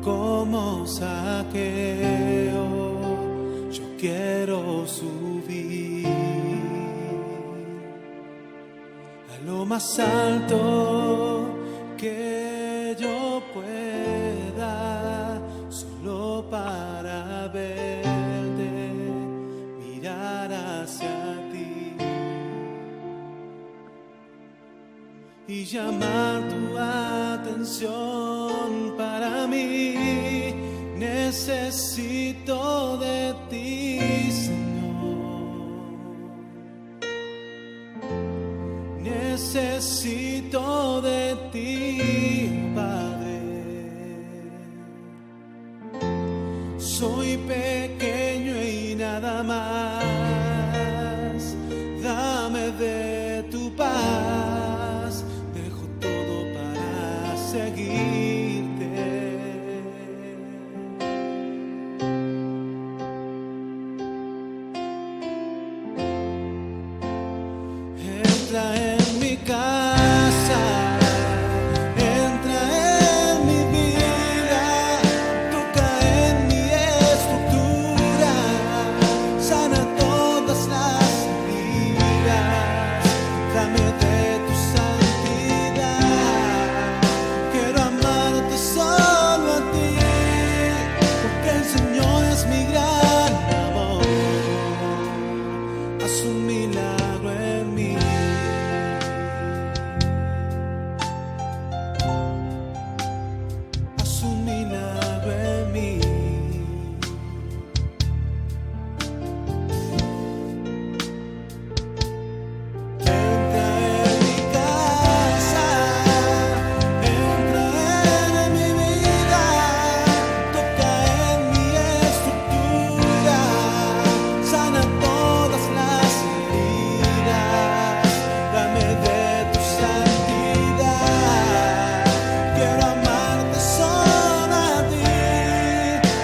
como Zaqueo, yo quiero subir a lo más alto que yo pueda, solo para verte, mirar hacia ti y llamar tu atención para mí. Necesito de ti, Señor. Necesito de ti, Padre. Soy pequeño y nada más. Dame de tu paz. Dejo todo para seguirte. Entra en mi casa, entra en mi vida, toca en mi estructura, sana todas las heridas, dame de tu santidad. Quiero amarte solo a ti, porque el Señor es mi gran amor. Haz un milagro en mí. Haz un milagro en mí. Entra en mi casa, entra en mi vida, toca en mi estructura, sana todas las heridas, dame de tu santidad. Quiero amarte solo a ti,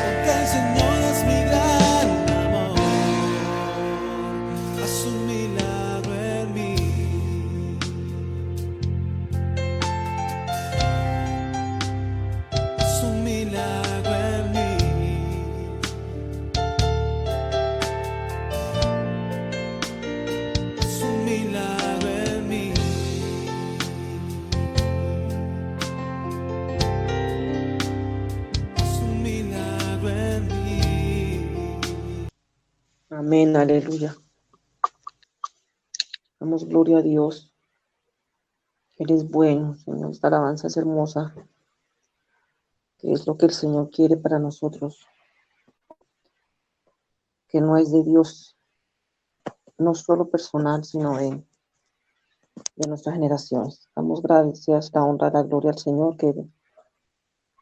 porque el Señor es mi gran amor. Haz un milagro en mí. Haz un milagro en mí. Haz un milagro en mí. Haz un milagro en mí. Amén, aleluya. Damos gloria a Dios. Él es bueno, Señor. Esta alabanza es hermosa, que es lo que el Señor quiere para nosotros, que no es de Dios, no solo personal, sino de nuestras generaciones. Damos gracias, la honra, la gloria al Señor que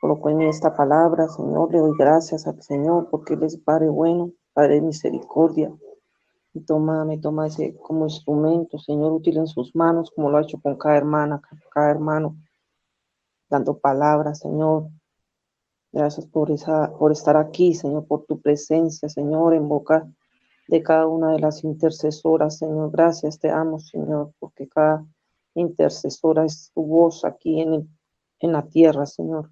colocó en mí esta palabra. Señor, le doy gracias al Señor porque Él es Padre bueno, Padre de misericordia. Y me toma ese como instrumento, Señor, útil en sus manos, como lo ha hecho con cada hermana, cada hermano, dando palabras, Señor. Gracias por estar aquí, Señor, por tu presencia, Señor, en boca de cada una de las intercesoras, Señor. Gracias, te amo, Señor, porque cada intercesora es tu voz aquí en la tierra, Señor.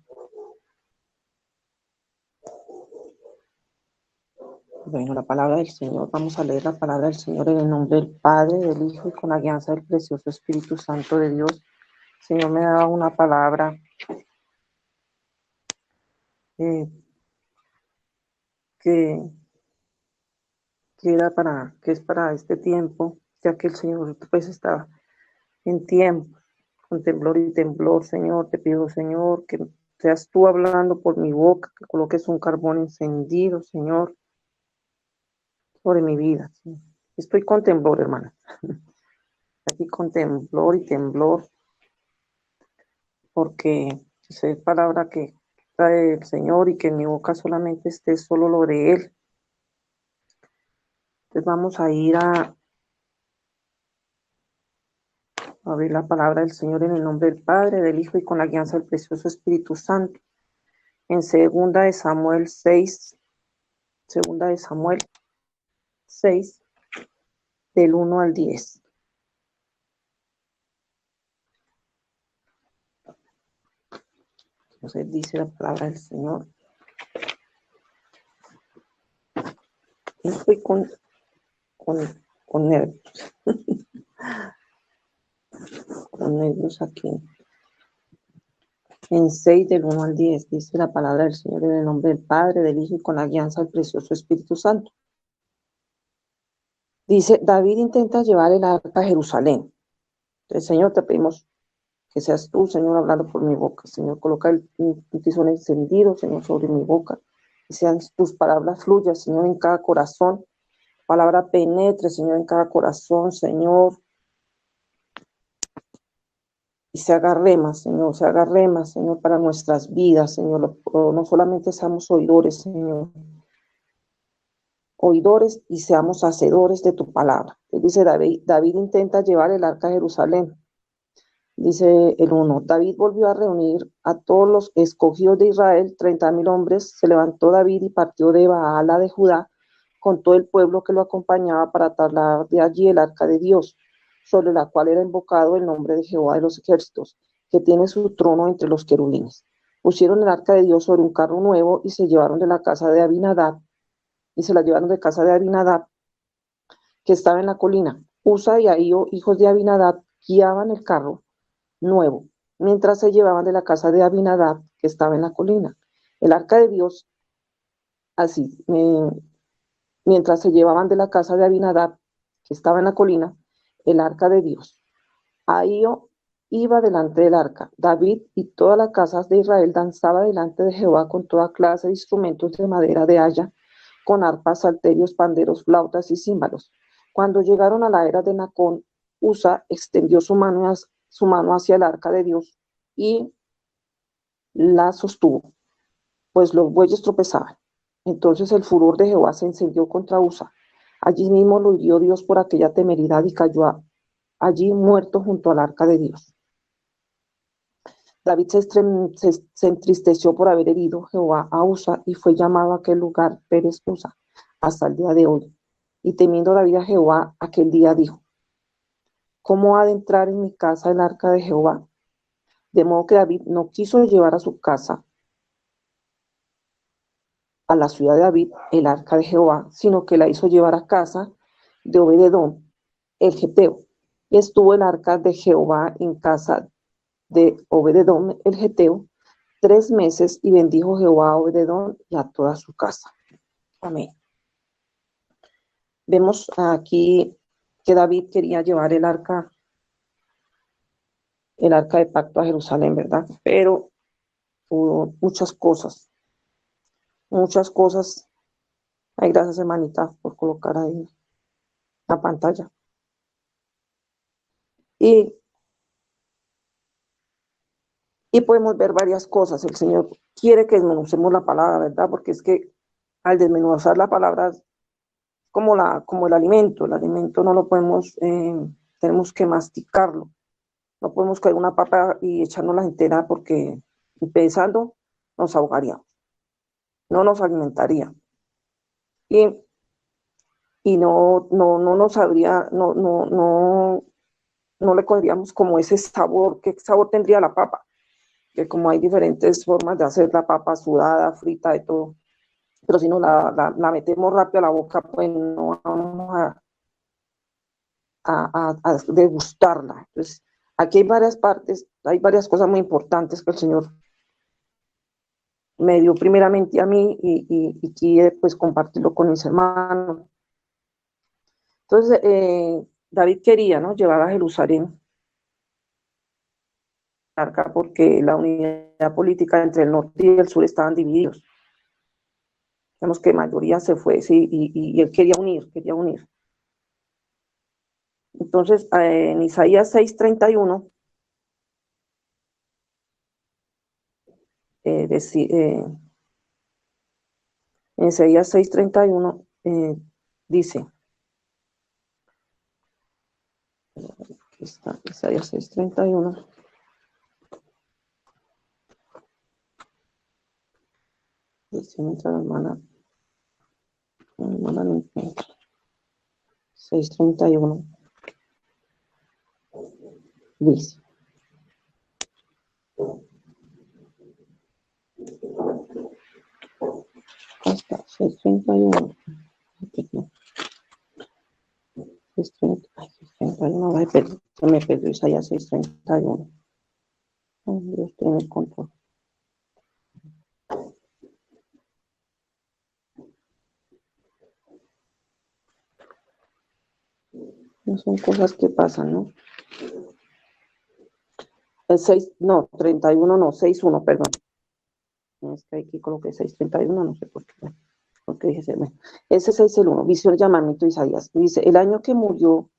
Bueno, la palabra del Señor, vamos a leer la palabra del Señor en el nombre del Padre, del Hijo y con la guianza del precioso Espíritu Santo de Dios. El Señor me da una palabra que es para este tiempo, ya que el Señor pues está en tiempo, con temblor y temblor. Señor, te pido, Señor, que seas tú hablando por mi boca, que coloques un carbón encendido, Señor, sobre mi vida. Señor. Estoy con temblor, hermana. Aquí con temblor y temblor, porque es palabra que trae el Señor y que en mi boca solamente esté solo lo de Él. Entonces vamos a ir a ver la palabra del Señor en el nombre del Padre, del Hijo y con la guianza del precioso Espíritu Santo. En segunda de Samuel 6, del 1 al 10. Entonces dice la palabra del Señor. Estoy con nervios. Con nervios aquí. En 6 del 1 al 10 dice la palabra del Señor en el nombre del Padre, del Hijo y con la guianza del precioso Espíritu Santo. Dice, David intenta llevar el arca a Jerusalén. Entonces, Señor, te pedimos que seas tú, Señor, hablando por mi boca. Señor, coloca un tizón encendido, Señor, sobre mi boca. Y sean tus palabras fluyas, Señor, en cada corazón. Palabra penetre, Señor, en cada corazón, Señor. Y se haga rema, Señor, para nuestras vidas, Señor. No solamente seamos oidores, Señor. Oidores y seamos hacedores de tu palabra. Dice David intenta llevar el arca a Jerusalén. Dice el 1, David volvió a reunir a todos los escogidos de Israel, 30,000 hombres. Se levantó David y partió de Baala de Judá con todo el pueblo que lo acompañaba para trasladar de allí el arca de Dios, sobre la cual era invocado el nombre de Jehová de los ejércitos, que tiene su trono entre los querubines. Pusieron el arca de Dios sobre un carro nuevo y se llevaron de la casa de Abinadab, y se la llevaron de casa de Abinadab, que estaba en la colina. Usa y Ahío, hijos de Abinadab, guiaban el carro nuevo, mientras se llevaban de la casa de Abinadab, que estaba en la colina. El arca de Dios, así, mientras se llevaban de la casa de Abinadab, que estaba en la colina, el arca de Dios. Ahío iba delante del arca. David y toda la casa de Israel danzaba delante de Jehová con toda clase de instrumentos de madera de haya, con arpas, salterios, panderos, flautas y címbalos. Cuando llegaron a la era de Nacón, Usa extendió su mano hacia el arca de Dios y la sostuvo, pues los bueyes tropezaban. Entonces el furor de Jehová se encendió contra Usa. Allí mismo lo hirió Dios por aquella temeridad y cayó allí muerto junto al arca de Dios. David se entristeció por haber herido Jehová a Usa y fue llamado a aquel lugar Pérez Usa hasta el día de hoy. Y temiendo David a Jehová, aquel día dijo, ¿cómo ha de entrar en mi casa el arca de Jehová? De modo que David no quiso llevar a su casa, a la ciudad de David, el arca de Jehová, sino que la hizo llevar a casa de Obededón, el geteo. Y estuvo el arca de Jehová en casa de Obededón, el geteo, 3 meses, y bendijo Jehová a Obededón y a toda su casa. Amén. Vemos aquí que David quería llevar el arca de pacto a Jerusalén, ¿verdad? Pero hubo muchas cosas. Ay, gracias, hermanita, por colocar ahí la pantalla. Y podemos ver varias cosas. El Señor quiere que desmenucemos la palabra, ¿verdad? Porque es que al desmenuzar la palabra es como el alimento. El alimento no lo podemos, tenemos que masticarlo. No podemos coger una papa y echárnosla entera porque empezando nos ahogaríamos. No nos alimentaría. Y no nos sabría, no le cogeríamos como ese sabor. ¿Qué sabor tendría la papa? Que como hay diferentes formas de hacer la papa sudada, frita, de todo, pero si no la metemos rápido a la boca, pues no vamos a degustarla. Entonces, aquí hay varias partes, hay varias cosas muy importantes que el Señor me dio primeramente a mí y quiere pues compartirlo con mis hermanos. Entonces, David quería, ¿no?, llevar a Jerusalén porque la unidad política entre el norte y el sur estaban divididos. Vemos que mayoría se fue, sí, y él quería unir. Entonces, en Isaías 6:31, en Isaías 6:31 dice, aquí está, Isaías 6:31, dice, mientras la hermana 6:31, dice, 6:31. No, 6:30. Ay, 6:31. Ay, se me perdió Isaías 6:31. Ay, Dios tiene el control. No son cosas que pasan, ¿no? El 6, no, 31, no, 6:1, perdón. Es que aquí coloqué 6:31, no sé por qué. Porque dije, bueno, ese 6:1, visión llamamiento de Isaías. Dice, el año que murió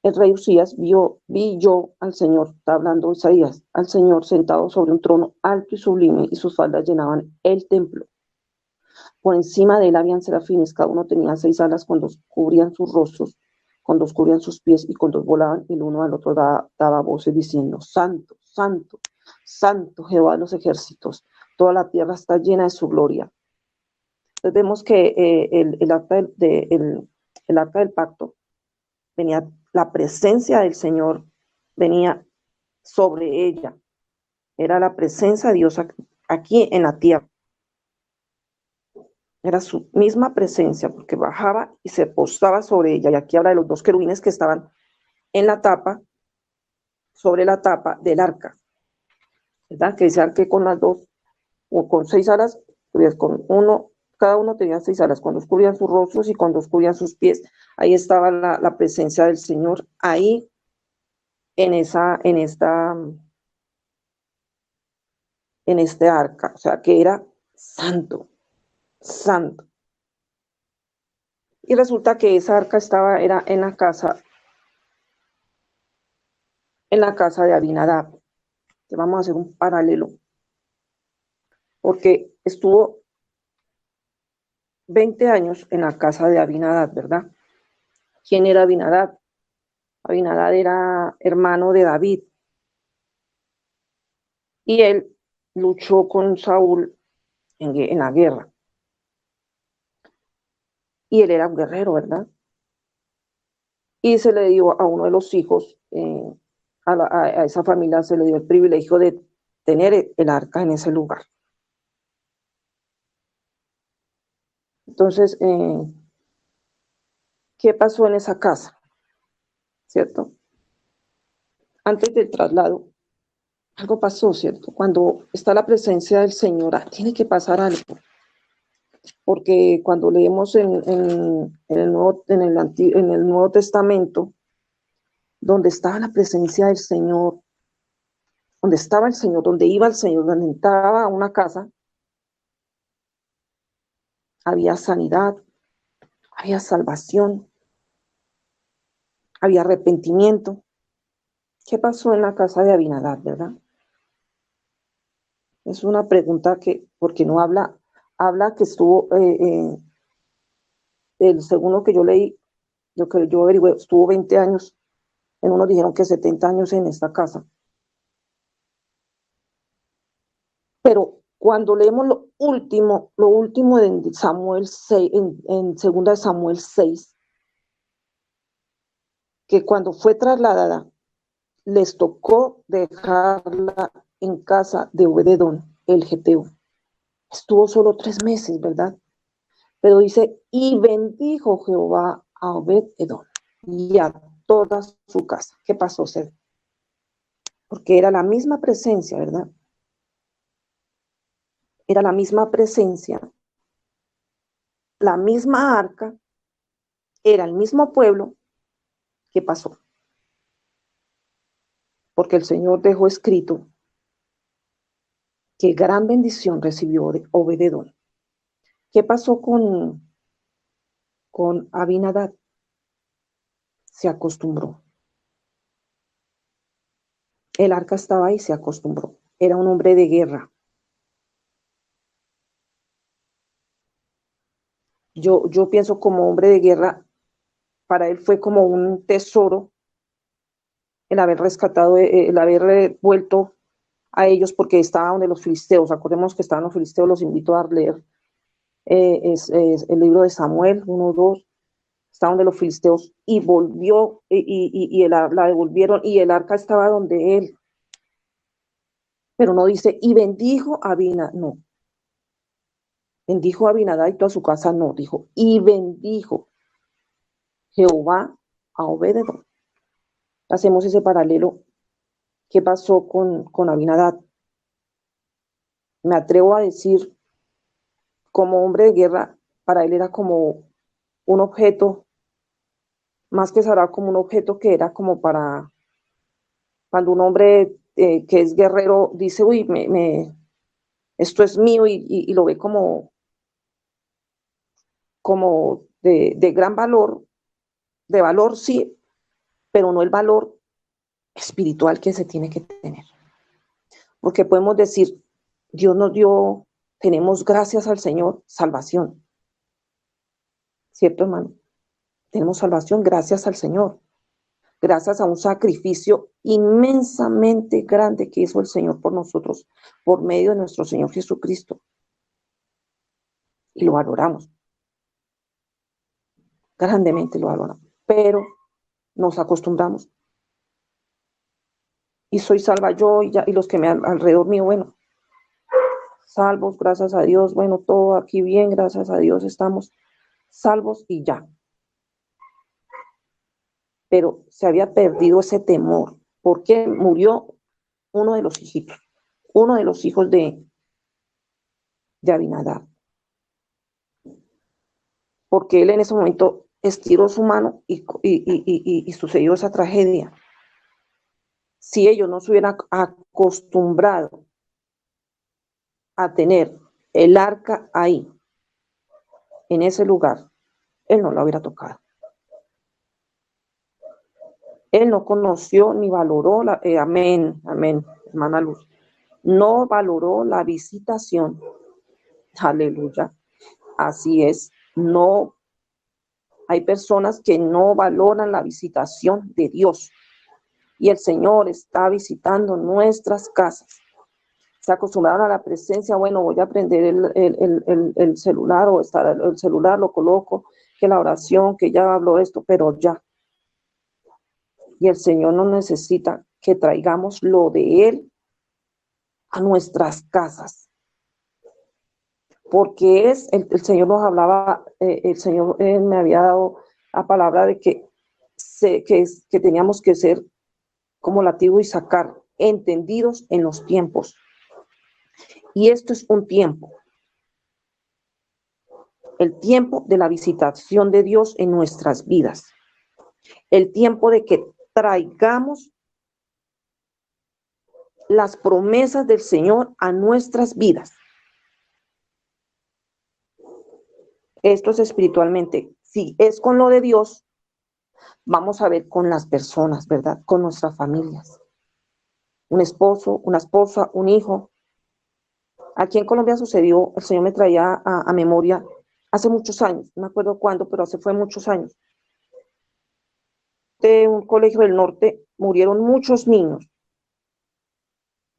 el rey Usías, vi yo al Señor, está hablando Isaías, al Señor sentado sobre un trono alto y sublime, y sus faldas llenaban el templo. Por encima de él habían serafines, cada uno tenía 6 alas, con 2 cubrían sus rostros, con 2 cubrían sus pies, y con 2 volaban, y el uno al otro daba voces diciendo, Santo, Santo, Santo Jehová de los ejércitos, toda la tierra está llena de su gloria. Entonces vemos que el arca del pacto venía, la presencia del Señor venía sobre ella, era la presencia de Dios aquí en la tierra. Era su misma presencia, porque bajaba y se posaba sobre ella. Y aquí habla de los 2 querubines que estaban en la tapa, sobre la tapa del arca, ¿verdad? Que dice que con las 2, o con 6 alas, pues con uno, cada uno tenía 6 alas, con 2 cubrían sus rostros y con 2 cubrían sus pies. Ahí estaba la presencia del Señor, ahí en este arca, o sea, que era santo, santo. Y resulta que esa arca era en la casa de Abinadab. Vamos a hacer un paralelo, porque estuvo 20 años en la casa de Abinadab, ¿verdad? ¿Quién era Abinadab? Abinadab era hermano de David, y él luchó con Saúl en la guerra. Y él era un guerrero, ¿verdad? Y se le dio a uno de los hijos, a esa familia se le dio el privilegio de tener el arca en ese lugar. Entonces, ¿qué pasó en esa casa? ¿Cierto? Antes del traslado, algo pasó, ¿cierto? Cuando está la presencia del Señor, tiene que pasar algo. Porque cuando leemos en el Nuevo Testamento, donde estaba la presencia del Señor, donde estaba el Señor, donde iba el Señor, donde entraba a una casa, había sanidad, había salvación, había arrepentimiento. ¿Qué pasó en la casa de Abinadab, verdad? Es una pregunta porque no habla que estuvo, el segundo que yo leí, yo averigüé, estuvo 20 años, en unos dijeron que 70 años en esta casa. Pero cuando leemos lo último de Samuel 6, en 2 Samuel 6, que cuando fue trasladada, les tocó dejarla en casa de Obed-edom, el geteo. Estuvo solo 3 meses, ¿verdad? Pero dice, y bendijo Jehová a Obed-edom y a toda su casa. ¿Qué pasó, Sed? Porque era la misma presencia, ¿verdad? Era la misma presencia, la misma arca, era el mismo pueblo. ¿Qué pasó? Porque el Señor dejó escrito que gran bendición recibió de Obed-edom. ¿Qué pasó con Abinadab? Se acostumbró. El arca estaba ahí, se acostumbró. Era un hombre de guerra. Yo pienso como hombre de guerra, para él fue como un tesoro el haber rescatado, el haber vuelto a ellos, porque estaba donde los filisteos. Acordemos que estaban los filisteos, los invito a leer es el libro de Samuel 1-2. Está donde los filisteos, y volvió, y la devolvieron, y el arca estaba donde él. Pero no dice, y bendijo a Abinadab, no. bendijo a Abinadab y toda su casa, no, dijo, y bendijo Jehová a Obed-edom. Hacemos ese paralelo. ¿Qué pasó con Abinadab? Me atrevo a decir, como hombre de guerra, para él era como un objeto, más que Sarah, como un objeto que era como para, cuando un hombre que es guerrero dice, uy, esto es mío y lo ve como de gran valor, de valor sí, pero no el valor espiritual que se tiene que tener. Porque podemos decir, Dios nos dio, tenemos gracias al Señor, salvación. ¿Cierto, hermano? Tenemos salvación gracias al Señor, gracias a un sacrificio inmensamente grande que hizo el Señor por nosotros, por medio de nuestro Señor Jesucristo. Y lo valoramos, grandemente lo valoramos, pero nos acostumbramos. Y soy salva yo y los que me alrededor mío, bueno, salvos, gracias a Dios, bueno, todo aquí bien, gracias a Dios, estamos salvos y ya. Pero se había perdido ese temor, porque murió uno de los hijitos, uno de los hijos de Abinadab, porque él en ese momento estiró su mano y sucedió esa tragedia. Si ellos no se hubieran acostumbrado a tener el arca ahí, en ese lugar, él no la hubiera tocado. Él no conoció ni valoró, amén, hermana Luz, no valoró la visitación. Aleluya. Así es, no, hay personas que no valoran la visitación de Dios y el Señor está visitando nuestras casas. Se acostumbraron a la presencia, bueno, voy a prender el celular o el celular, lo coloco, que la oración, que ya habló esto, pero ya. Y el Señor no necesita que traigamos lo de Él a nuestras casas. Porque el Señor nos hablaba, el Señor me había dado la palabra de que teníamos que ser como latigo y sacar, entendidos en los tiempos. Y esto es un tiempo, el tiempo de la visitación de Dios en nuestras vidas, el tiempo de que traigamos las promesas del Señor a nuestras vidas. Esto es espiritualmente. Si es con lo de Dios, vamos a ver con las personas, ¿verdad? Con nuestras familias. Un esposo, una esposa, un hijo. Aquí en Colombia sucedió, el Señor me traía a memoria hace muchos años, no me acuerdo cuándo, pero hace fue muchos años. De un colegio del norte murieron muchos niños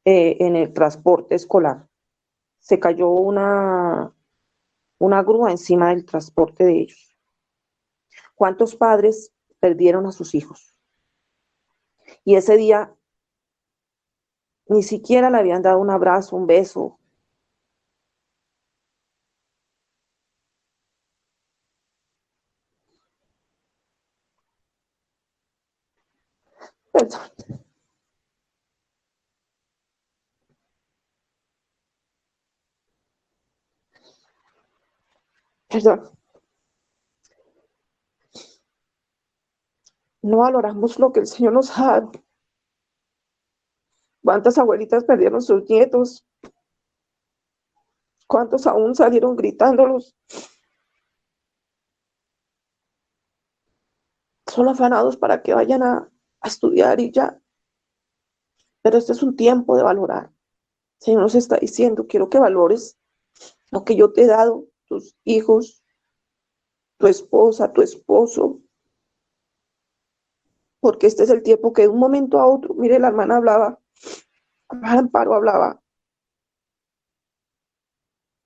en el transporte escolar. Se cayó una grúa encima del transporte de ellos. ¿Cuántos padres perdieron a sus hijos? Y ese día ni siquiera le habían dado un abrazo, un beso. Perdón. Perdón. No valoramos lo que el Señor nos ha dado. ¿Cuántas abuelitas perdieron sus nietos? ¿Cuántos aún salieron gritándolos? Solo afanados para que vayan a estudiar y ya. Pero este es un tiempo de valorar. El Señor nos está diciendo, quiero que valores lo que yo te he dado, tus hijos, tu esposa, tu esposo. Porque este es el tiempo que de un momento a otro, mire, la hermana hablaba, Amparo hablaba,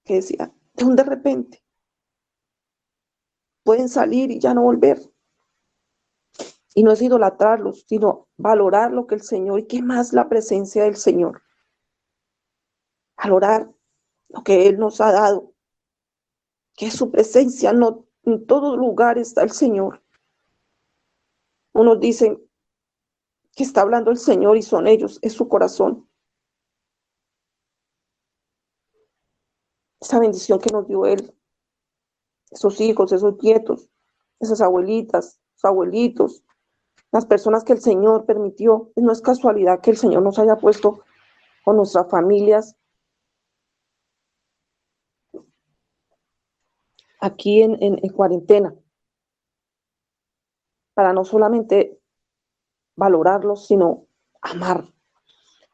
que decía, de repente pueden salir y ya no volver. Y no es idolatrarlos, sino valorar lo que el Señor, y qué más la presencia del Señor. Valorar lo que Él nos ha dado. que su presencia no en todo lugar está el Señor. Unos dicen que está hablando el Señor y son ellos, es su corazón. Esa bendición que nos dio Él, esos hijos, esos nietos, esas abuelitas, esos abuelitos, las personas que el Señor permitió. No es casualidad que el Señor nos haya puesto con nuestras familias aquí en cuarentena, para no solamente valorarlos, sino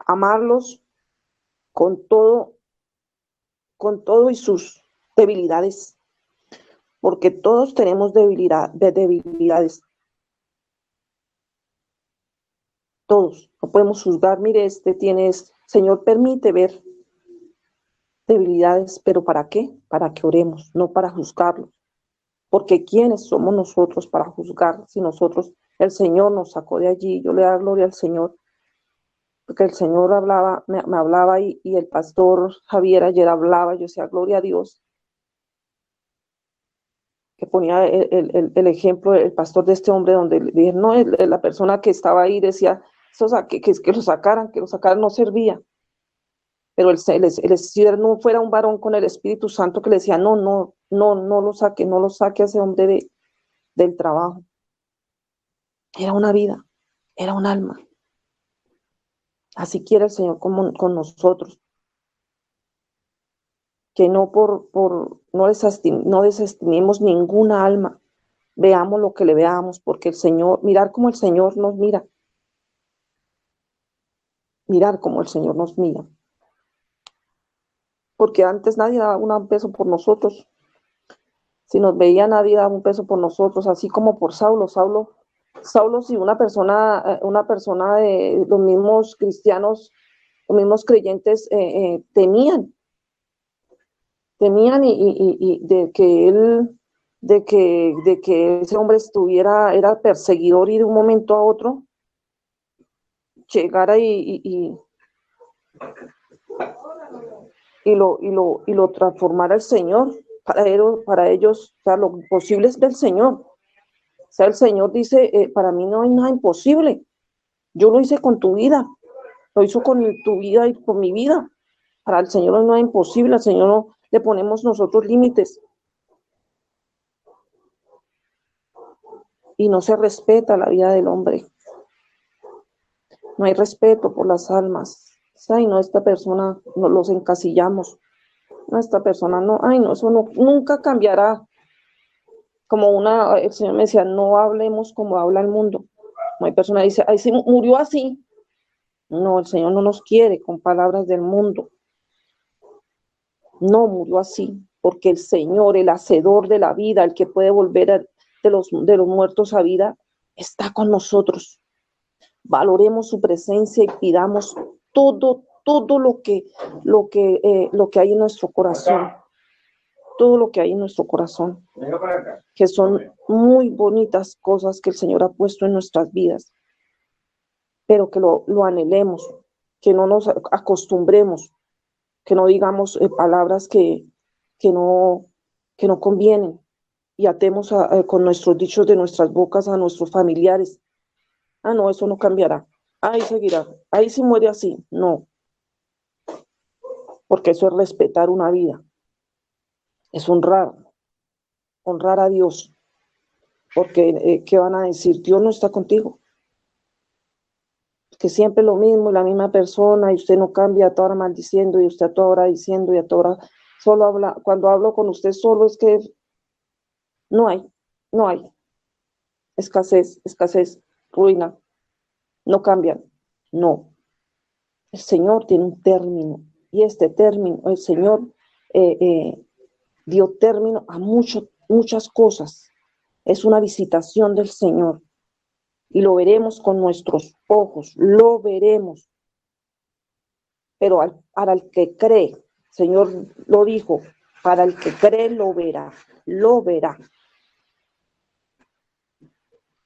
amarlos con todo y sus debilidades, porque todos tenemos debilidades, todos, no podemos juzgar, mire, Señor, permite ver debilidades, pero ¿para qué? Para que oremos, no para juzgarlos, porque ¿quiénes somos nosotros para juzgar si nosotros, el Señor nos sacó de allí? Yo le doy gloria al Señor, porque el Señor hablaba, me hablaba y el pastor Javier ayer hablaba, yo decía, gloria a Dios, que ponía el ejemplo, el pastor de este hombre, donde le dije, no, la persona que estaba ahí decía, que lo sacaran no servía, pero si no fuera un varón con el Espíritu Santo que le decía, no lo saque a ese hombre del trabajo. Era una vida, era un alma. Así quiere el Señor con nosotros, que no desestimemos ninguna alma, veamos lo que le veamos, porque el Señor, mirar como el Señor nos mira, mirar como el Señor nos mira, porque antes nadie daba un peso por nosotros, si nos veía nadie daba un peso por nosotros, así como por Saulo, si una persona de los mismos cristianos, los mismos creyentes temían y de que ese hombre era perseguidor y de un momento a otro llegara y lo transformara el Señor. Para ellos, o sea, lo posible es del Señor. O sea, el Señor dice, para mí no hay nada imposible. Yo lo hice con tu vida, lo hizo con tu vida y con mi vida. Para el Señor no hay nada imposible, al Señor no le ponemos nosotros límites. Y no se respeta la vida del hombre. No hay respeto por las almas. Ay, no, esta persona, no los encasillamos. No, esta persona no, ay, no, eso no, nunca cambiará. El Señor me decía, no hablemos como habla el mundo. No hay persona que dice, ay, sí, murió así. No, el Señor no nos quiere con palabras del mundo. No murió así, porque el Señor, el hacedor de la vida, el que puede volver de los muertos a vida, está con nosotros. Valoremos su presencia y pidamos todo lo que hay en nuestro corazón, todo lo que hay en nuestro corazón, que son muy bonitas cosas que el Señor ha puesto en nuestras vidas, pero que lo anhelemos, que no nos acostumbremos, que no digamos palabras que no convienen y atemos con nuestros dichos de nuestras bocas a nuestros familiares. Ah, no, eso no cambiará. Ahí seguirá. Ahí sí muere así. No. Porque eso es respetar una vida. Es honrar a Dios. Porque, ¿qué van a decir? Dios no está contigo. Que siempre lo mismo y la misma persona y usted no cambia, a toda hora maldiciendo y usted a toda hora diciendo y a toda hora solo habla. Cuando hablo con usted solo es que no hay. Escasez, ruina. No cambian. No. El Señor tiene un término y este término, el Señor dio término a muchas cosas. Es una visitación del Señor y lo veremos con nuestros ojos, lo veremos. Pero para el que cree, el Señor lo dijo, para el que cree lo verá.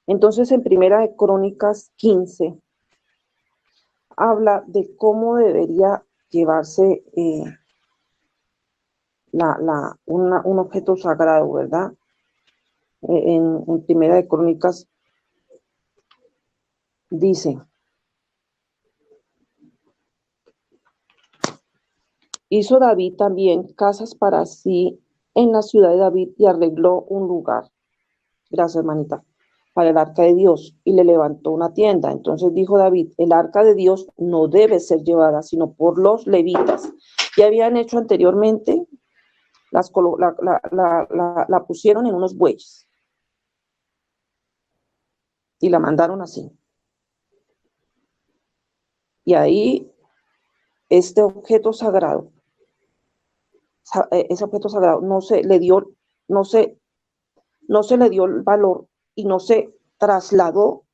Entonces en Primera de Crónicas 15 habla de cómo debería llevarse un objeto sagrado, ¿verdad? En Primera de Crónicas dice, hizo David también casas para sí en la ciudad de David y arregló un lugar, gracias hermanita, para el arca de Dios y le levantó una tienda. Entonces dijo David, el arca de Dios no debe ser llevada sino por los levitas. Ya habían hecho anteriormente, la pusieron en unos bueyes y la mandaron así. Y ahí este objeto sagrado, ese objeto sagrado no se le dio, no se, no se le dio el valor y no se trasladó,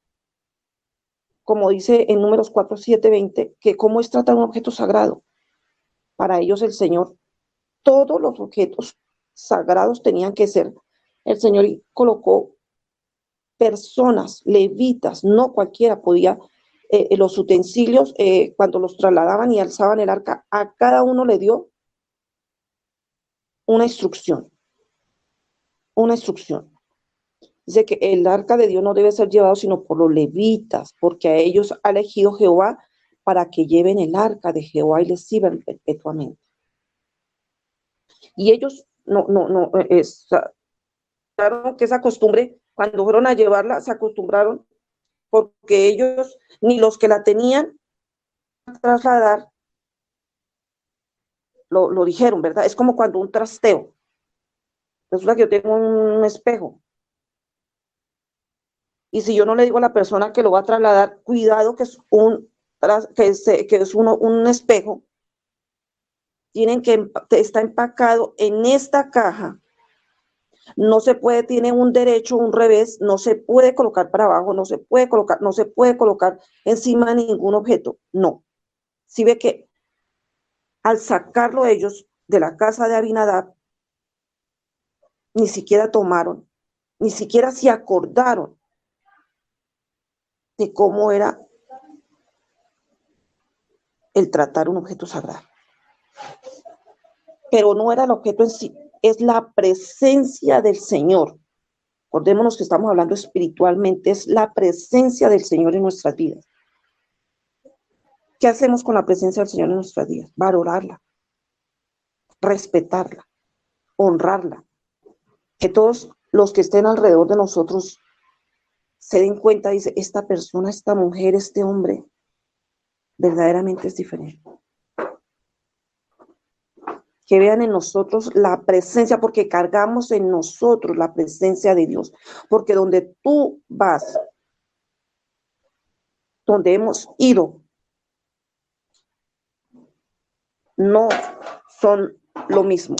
como dice en Números 4, 7, 20, que cómo es tratar un objeto sagrado. Para ellos el Señor, todos los objetos sagrados tenían que ser, el Señor colocó personas, levitas, no cualquiera podía, los utensilios, cuando los trasladaban y alzaban el arca, a cada uno le dio una instrucción, una instrucción. Dice que el arca de Dios no debe ser llevado sino por los levitas, porque a ellos ha elegido Jehová para que lleven el arca de Jehová y les sirvan perpetuamente. Y ellos no, claro que esa costumbre, cuando fueron a llevarla, se acostumbraron, porque ellos, ni los que la tenían a trasladar, lo dijeron, ¿verdad? Es como cuando un trasteo. Resulta que yo tengo un espejo. Y si yo no le digo a la persona que lo va a trasladar, cuidado que es un espejo, tienen que está empacado en esta caja. No se puede, tiene un derecho, un revés, no se puede colocar para abajo, no se puede colocar encima de ningún objeto. No. Si ve que al sacarlo ellos de la casa de Abinadab, ni siquiera tomaron, ni siquiera se acordaron de cómo era el tratar un objeto sagrado. Pero no era el objeto en sí, es la presencia del Señor. Acordémonos que estamos hablando espiritualmente, es la presencia del Señor en nuestras vidas. ¿Qué hacemos con la presencia del Señor en nuestras vidas? Valorarla, respetarla, honrarla. Que todos los que estén alrededor de nosotros se den cuenta, dice, esta persona, esta mujer, este hombre, verdaderamente es diferente. Que vean en nosotros la presencia, porque cargamos en nosotros la presencia de Dios. Porque donde tú vas, donde hemos ido, no son lo mismo.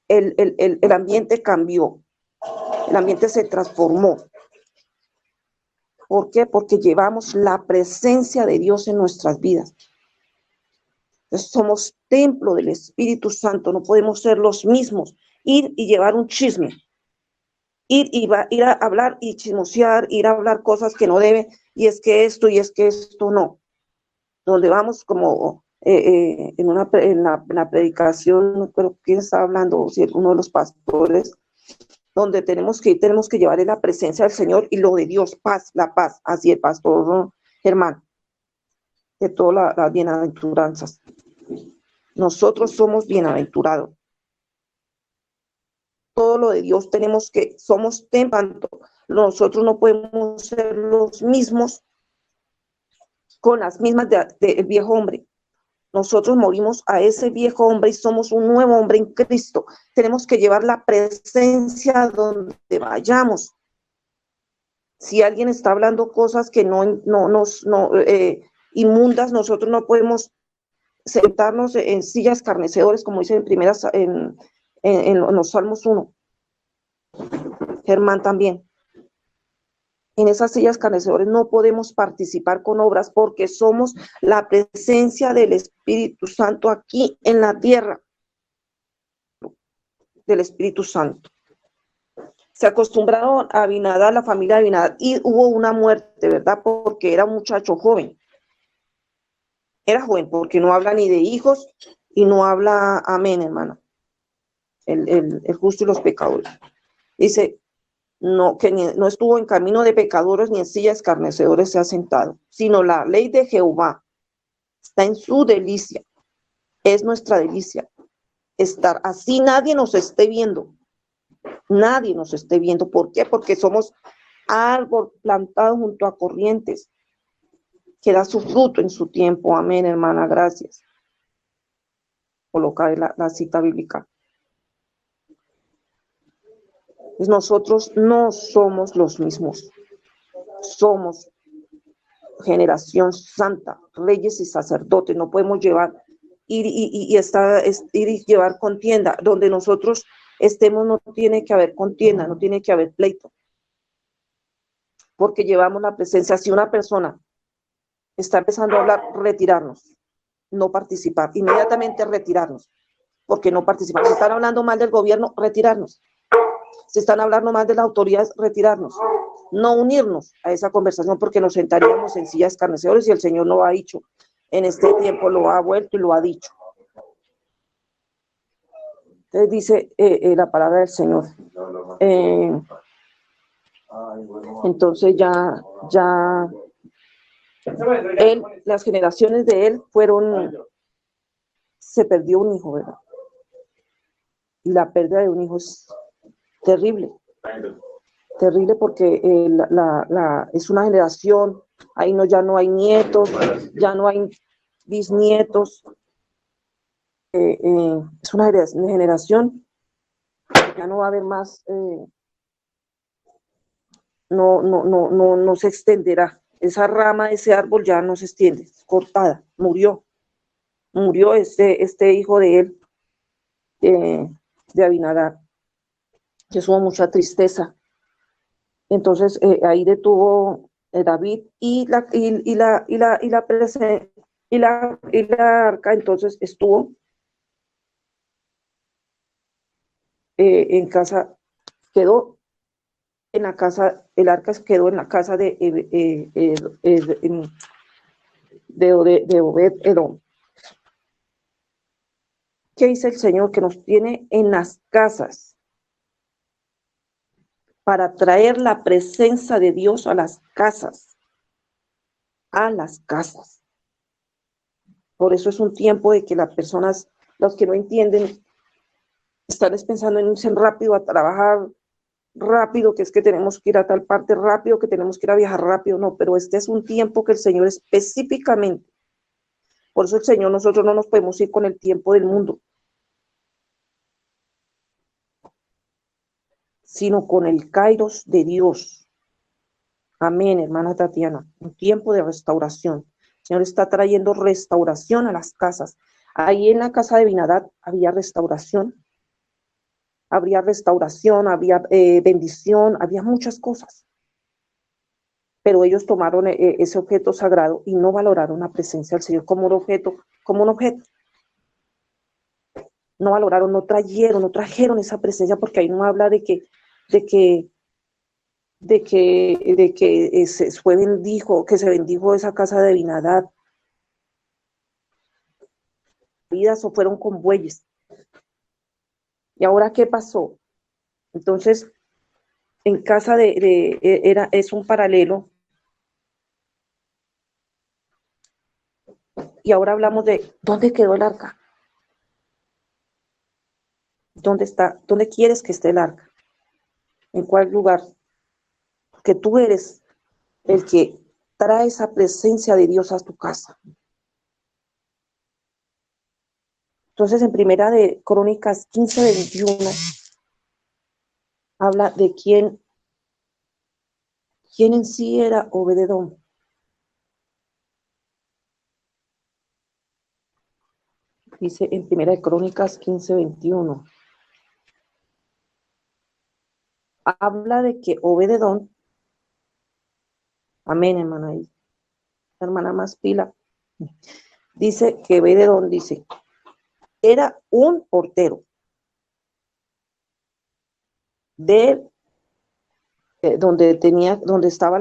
El ambiente cambió, el ambiente se transformó. ¿Por qué? Porque llevamos la presencia de Dios en nuestras vidas. Entonces, somos templo del Espíritu Santo, no podemos ser los mismos. Ir y llevar un chisme, ir a hablar y chismosear, ir a hablar cosas que no debe, y es que esto no. Donde vamos como en la predicación, no creo quién está hablando, si uno de los pastores, donde tenemos que llevar la presencia del Señor y lo de Dios, paz, la paz, así el pastor Germán, de todas las bienaventuranzas. Nosotros somos bienaventurados. Todo lo de Dios somos templo. Nosotros no podemos ser los mismos con las mismas del viejo hombre. Nosotros morimos a ese viejo hombre y somos un nuevo hombre en Cristo. Tenemos que llevar la presencia donde vayamos. Si alguien está hablando cosas que inmundas, nosotros no podemos sentarnos en sillas escarnecedores, como dice en los Salmos 1. Germán también. En esas sillas escarnecedores no podemos participar con obras porque somos la presencia del Espíritu Santo aquí en la tierra, del Espíritu Santo. Se acostumbraron a Abinadab, la familia de Abinadab, y hubo una muerte, ¿verdad? Porque era un muchacho joven. Era joven porque no habla ni de hijos y no habla amén, hermano. el justo y los pecadores. Dice, no, que no estuvo en camino de pecadores ni en sillas escarnecedores se ha sentado, sino la ley de Jehová está en su delicia, es nuestra delicia. Estar así nadie nos esté viendo, nadie nos esté viendo. ¿Por qué? Porque somos árbol plantado junto a corrientes que da su fruto en su tiempo. Amén, hermana, gracias. Colocar la cita bíblica. Pues nosotros no somos los mismos, somos generación santa, reyes y sacerdotes. No podemos ir y llevar contienda. Donde nosotros estemos no tiene que haber contienda, no tiene que haber pleito, porque llevamos la presencia. Si una persona está empezando a hablar, retirarnos, no participar, inmediatamente retirarnos, porque no participamos. Si están hablando mal del gobierno, retirarnos. Si están hablando mal de las autoridades, retirarnos. No unirnos a esa conversación, porque nos sentaríamos en sillas escarnecedores y el Señor lo ha dicho. En este tiempo lo ha vuelto y lo ha dicho. Entonces dice la palabra del Señor. Entonces las generaciones de él se perdió un hijo, ¿verdad? Y la pérdida de un hijo es terrible. Terrible porque es una generación, ahí ya no hay nietos, ya no hay bisnietos. Es una generación, ya no va a haber más, no se extenderá. Esa rama, ese árbol ya no se extiende, es cortada, murió este hijo de él, de Abinadab. Eso hubo mucha tristeza. Entonces ahí detuvo David y la arca. Entonces estuvo en casa, quedó en la casa, el arca quedó en la casa de Obed-Edom. ¿Qué dice el Señor? Que nos tiene en las casas para traer la presencia de Dios a las casas. A las casas. Por eso es un tiempo de que las personas, los que no entienden, están pensando en irse rápido a trabajar, rápido, que es que tenemos que ir a tal parte rápido, que tenemos que ir a viajar rápido. No, pero este es un tiempo que el Señor específicamente. Por eso el Señor, nosotros no nos podemos ir con el tiempo del mundo, sino con el kairos de Dios. Amén, hermana Tatiana. Un tiempo de restauración. El Señor está trayendo restauración a las casas. Ahí en la casa de Abinadab había restauración. Habría restauración, había bendición, había muchas cosas. Pero ellos tomaron ese objeto sagrado y no valoraron la presencia del Señor como un objeto. No valoraron, no trajeron esa presencia, porque ahí no habla de que se bendijo esa casa de Abinadab. Vidas o fueron con bueyes. ¿Y ahora qué pasó? Entonces, en casa es un paralelo. Y ahora hablamos de ¿dónde quedó el arca? ¿Dónde está? ¿Dónde quieres que esté el arca? ¿En cuál lugar? Porque tú eres el que trae esa presencia de Dios a tu casa. Entonces, en Primera de Crónicas 15:21, habla de quién en sí era Obed-Edom. Dice en Primera de Crónicas 15:21. Habla de que Obed-Edom, amén, hermana, ahí, hermana más pila, dice que Obed-Edom, dice, era un portero de donde estaba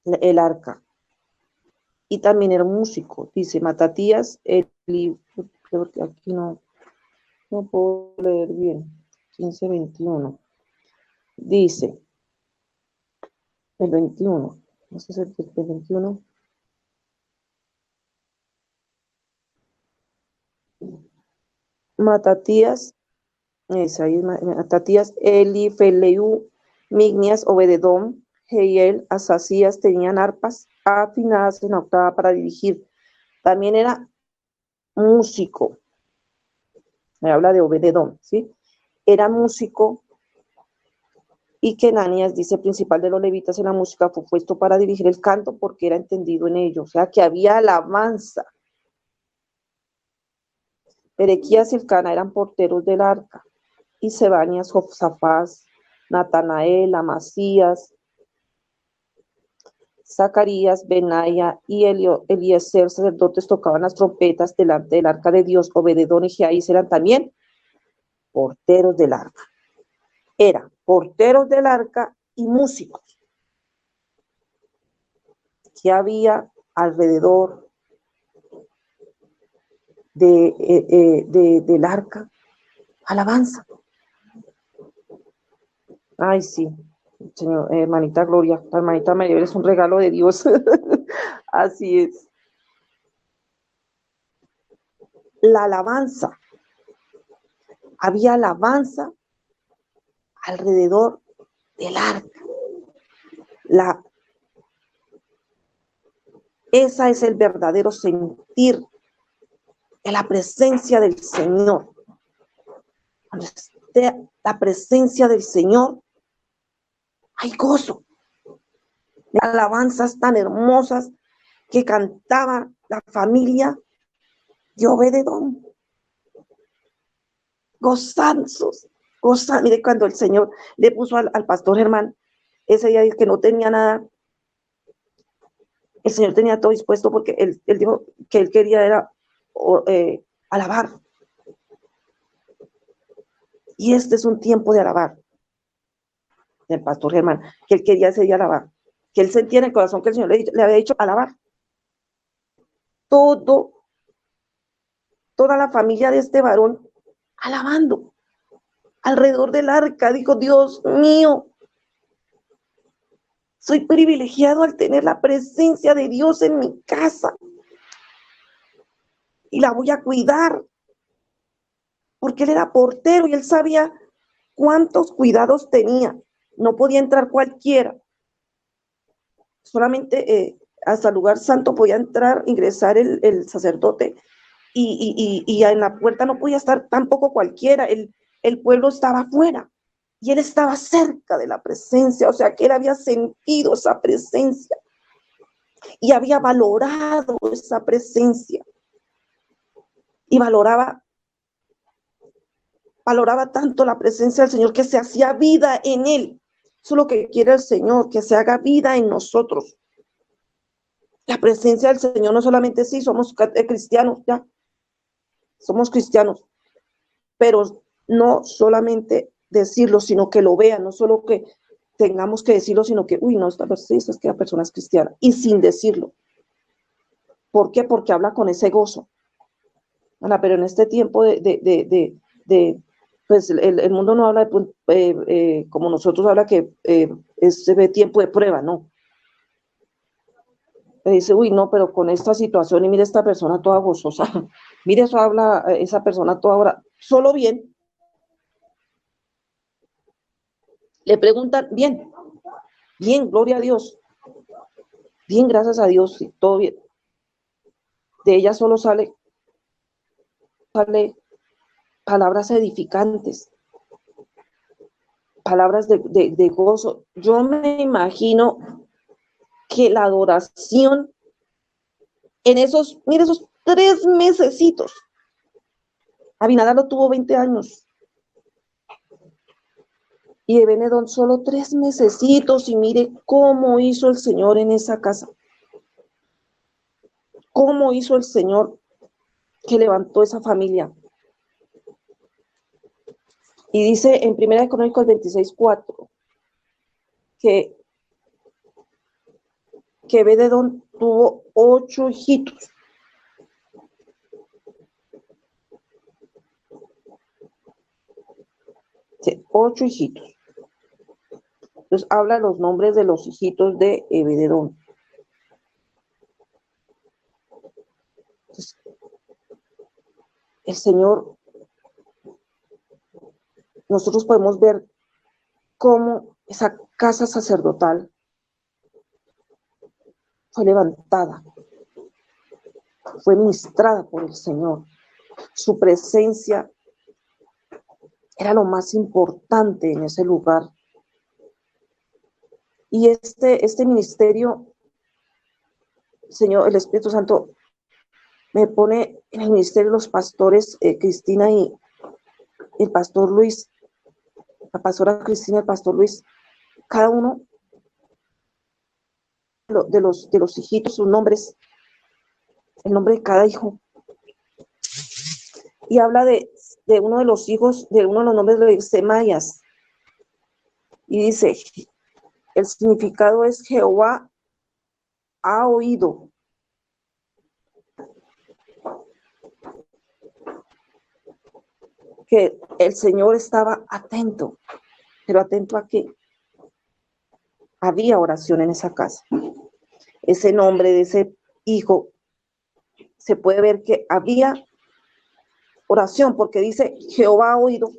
el arca, y también era músico. Dice Matatías, porque aquí no puedo leer bien. 15:21. Dice, el 21. No sé si es el 21. Matatías, Matatías, Elifeleu, Mignias, Obededom, Jehiel, Asasías tenían arpas afinadas en octava para dirigir. También era músico. Me habla de Obededom, ¿sí? Era músico y Kenanías, dice, principal de los levitas en la música, fue puesto para dirigir el canto porque era entendido en ello. O sea, que había alabanza. Erequías y Elcana eran porteros del arca. Y Sebanias, Josafat, Natanael, Amasías, Zacarías, Benaya y Eliezer, sacerdotes, tocaban las trompetas delante del arca de Dios. Obededón y Jeaís eran también porteros del arca. Eran porteros del arca y músicos. Que había alrededor del arca? Alabanza. Ay, sí, Señor, hermanita Gloria, la hermanita María es un regalo de Dios. Así es. La alabanza. Había alabanza alrededor del arca. Esa es el verdadero sentir de la presencia del Señor. Cuando esté la presencia del Señor, hay gozo. Alabanzas tan hermosas que cantaba la familia de Obededón. Gozanzos, mire, cuando el Señor le puso al pastor Germán ese día que no tenía nada, el Señor tenía todo dispuesto porque él dijo que él quería era alabar. Y este es un tiempo de alabar. El pastor Germán, que él quería ese día alabar, que él sentía en el corazón que el Señor le había dicho alabar. Toda la familia de este varón alabando alrededor del arca. Dijo, Dios mío, soy privilegiado al tener la presencia de Dios en mi casa y la voy a cuidar, porque él era portero y él sabía cuántos cuidados tenía. No podía entrar cualquiera. Solamente hasta el lugar santo podía ingresar el sacerdote y en la puerta no podía estar tampoco cualquiera. El pueblo estaba afuera y él estaba cerca de la presencia, o sea que él había sentido esa presencia y había valorado esa presencia y valoraba tanto la presencia del Señor que se hacía vida en él. Eso es lo que quiere el Señor, que se haga vida en nosotros. La presencia del Señor no solamente sí, somos cristianos, ya, somos cristianos, pero no solamente decirlo, sino que lo vean, no solo que tengamos que decirlo, sino que, uy, no, esta persona es cristiana, y sin decirlo. ¿Por qué? Porque habla con ese gozo. Pero en este tiempo pues el mundo no habla como nosotros habla que es tiempo de prueba, no. Dice, uy, no, pero con esta situación y mire esta persona toda gozosa, mire eso habla esa persona toda ahora, solo bien. Le preguntan, bien, gloria a Dios, bien, gracias a Dios, sí, todo bien. De ella solo sale palabras edificantes, palabras de gozo. Yo me imagino que la adoración en esos 3 mesecitos, Abinadab lo tuvo 20 años, y Ebenedón solo 3 mesecitos, y mire cómo hizo el Señor en esa casa, cómo hizo el Señor que levantó esa familia. Y dice en 1 Crónicas 26:4 que Obededón tuvo 8 hijitos. Sí, 8 hijitos. Entonces habla los nombres de los hijitos de Ebededón. Entonces, el Señor, nosotros podemos ver cómo esa casa sacerdotal fue levantada, fue ministrada por el Señor. Su presencia era lo más importante en ese lugar. Y este ministerio, Señor, el Espíritu Santo me pone en el ministerio de los pastores, Cristina y el pastor Luis, la pastora Cristina y el pastor Luis, cada uno de los hijitos, sus nombres, el nombre de cada hijo. Y habla de uno de los hijos, de uno de los nombres de Semaías. Y dice, el significado es Jehová ha oído. Que el Señor estaba atento. ¿Pero atento a qué? Había oración en esa casa. Ese nombre de ese hijo, se puede ver que había oración, porque dice, Jehová ha oído.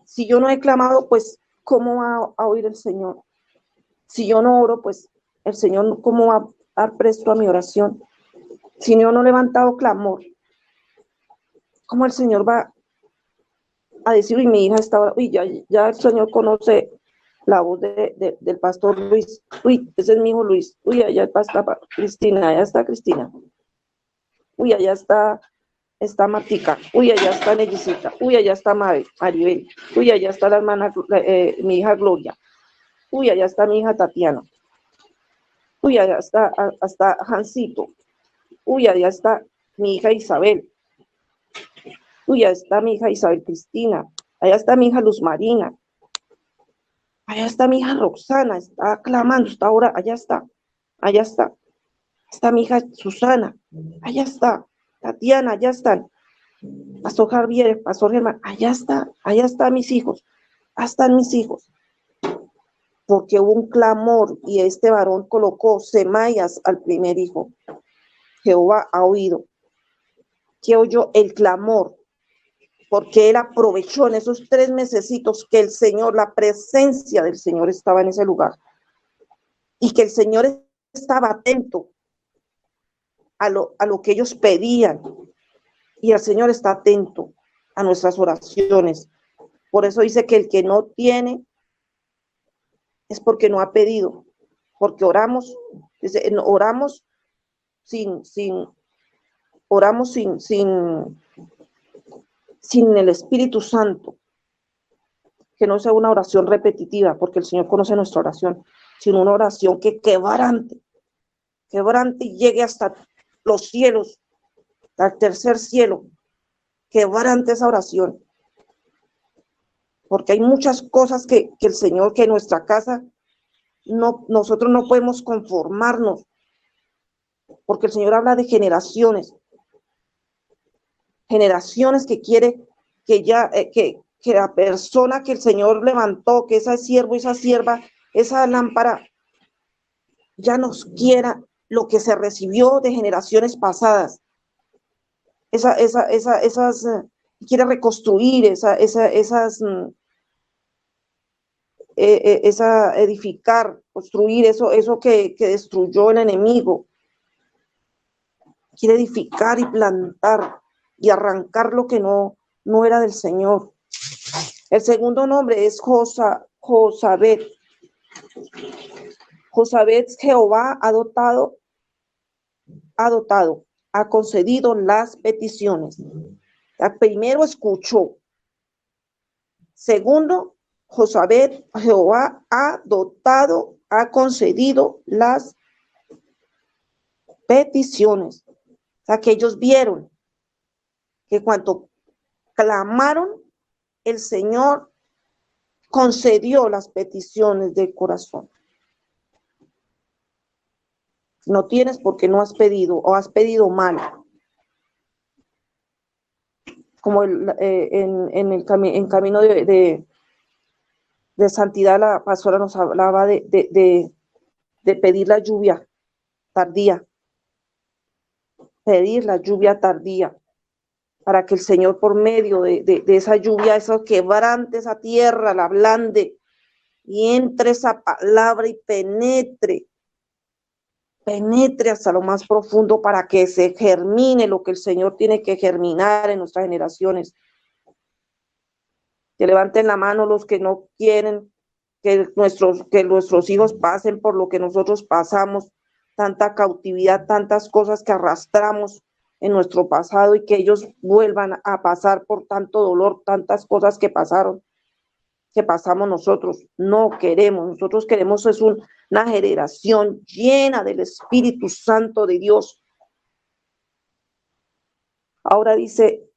Si yo no he clamado, pues, ¿cómo va a oír el Señor? Si yo no oro, pues, el Señor, ¿cómo va a dar presto a mi oración? Si yo no he levantado clamor, ¿cómo el Señor va a decir, uy, mi hija estaba, uy, ya el Señor conoce la voz del pastor Luis, uy, ese es mi hijo Luis, uy, allá está Cristina, allá está Cristina, uy, allá está Martica, uy, allá está Nellicita, uy, allá está Maribel, uy, allá está la hermana, mi hija Gloria, uy, allá está mi hija Tatiana, uy, allá está hasta Jancito, uy, allá está mi hija Isabel, uy, allá está mi hija Isabel Cristina, allá está mi hija Luz Marina, allá está mi hija Roxana, está clamando, está ahora, allá está mi hija Susana, allá está, Tatiana, allá están, Pastor Javier, Pastor Germán, allá están mis hijos, están mis hijos, porque hubo un clamor y este varón colocó Semaías al primer hijo. Jehová ha oído, que oyó el clamor, porque él aprovechó en esos 3 mesecitos que el Señor, la presencia del Señor estaba en ese lugar, y que el Señor estaba atento a lo que ellos pedían, y el Señor está atento a nuestras oraciones. Por eso dice que el que no tiene es porque no ha pedido, porque oramos, dice, oramos oramos sin el Espíritu Santo, que no sea una oración repetitiva, porque el Señor conoce nuestra oración, sino una oración que quebrante y llegue hasta los cielos, al tercer cielo, quebrante esa oración, porque hay muchas cosas que el Señor, que en nuestra casa, nosotros no podemos conformarnos, porque el Señor habla de generaciones que quiere que la persona que el Señor levantó, que ese siervo, esa sierva, esa lámpara, ya nos quiera lo que se recibió de generaciones pasadas. Quiere reconstruir edificar, construir eso que destruyó el enemigo. Quiere edificar y plantar y arrancar lo que no era del Señor. El segundo nombre es Josabet. Josabet, Jehová ha dotado, ha concedido las peticiones. Primero escuchó. Segundo, Josabet, Jehová ha dotado, ha concedido las peticiones. O sea, que ellos vieron que cuando clamaron, el Señor concedió las peticiones del corazón. No tienes porque no has pedido o has pedido mal. Como en camino de de santidad, la pastora nos hablaba de pedir la lluvia tardía, pedir la lluvia tardía, para que el Señor por medio de esa lluvia, eso quebrante esa tierra, la ablande, y entre esa palabra y penetre hasta lo más profundo para que se germine lo que el Señor tiene que germinar en nuestras generaciones. Que levanten la mano los que no quieren que nuestros hijos pasen por lo que nosotros pasamos, tanta cautividad, tantas cosas que arrastramos en nuestro pasado y que ellos vuelvan a pasar por tanto dolor, tantas cosas que pasamos nosotros. No queremos, nosotros queremos es una generación llena del Espíritu Santo de Dios. Ahora dice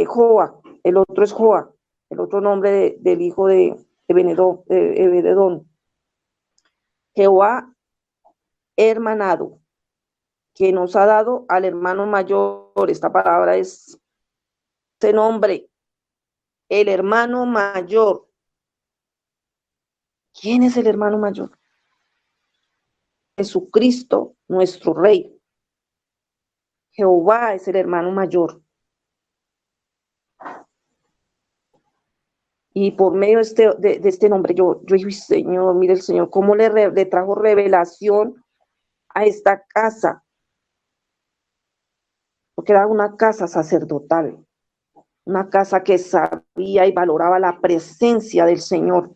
Joa, el otro es Joa, el otro nombre del hijo de Ebededón. Jehová hermanado, que nos ha dado al hermano mayor. Esta palabra es ese nombre, el hermano mayor. ¿Quién es el hermano mayor? Jesucristo, nuestro Rey. Jehová es el hermano mayor. Y por medio de este nombre, yo dije, Señor, mire el Señor, cómo le trajo revelación a esta casa. Porque era una casa sacerdotal, una casa que sabía y valoraba la presencia del Señor.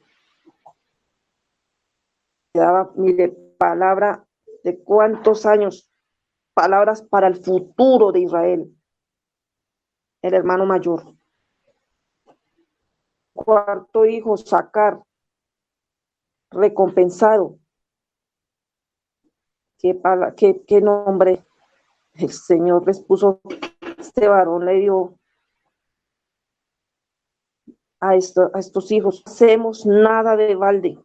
Daba, mire, palabra de cuántos años, palabras para el futuro de Israel. El hermano mayor. Cuarto hijo, Sacar, recompensado. ¿Qué nombre el Señor les puso? Este varón le dio a estos hijos. No hacemos nada de balde.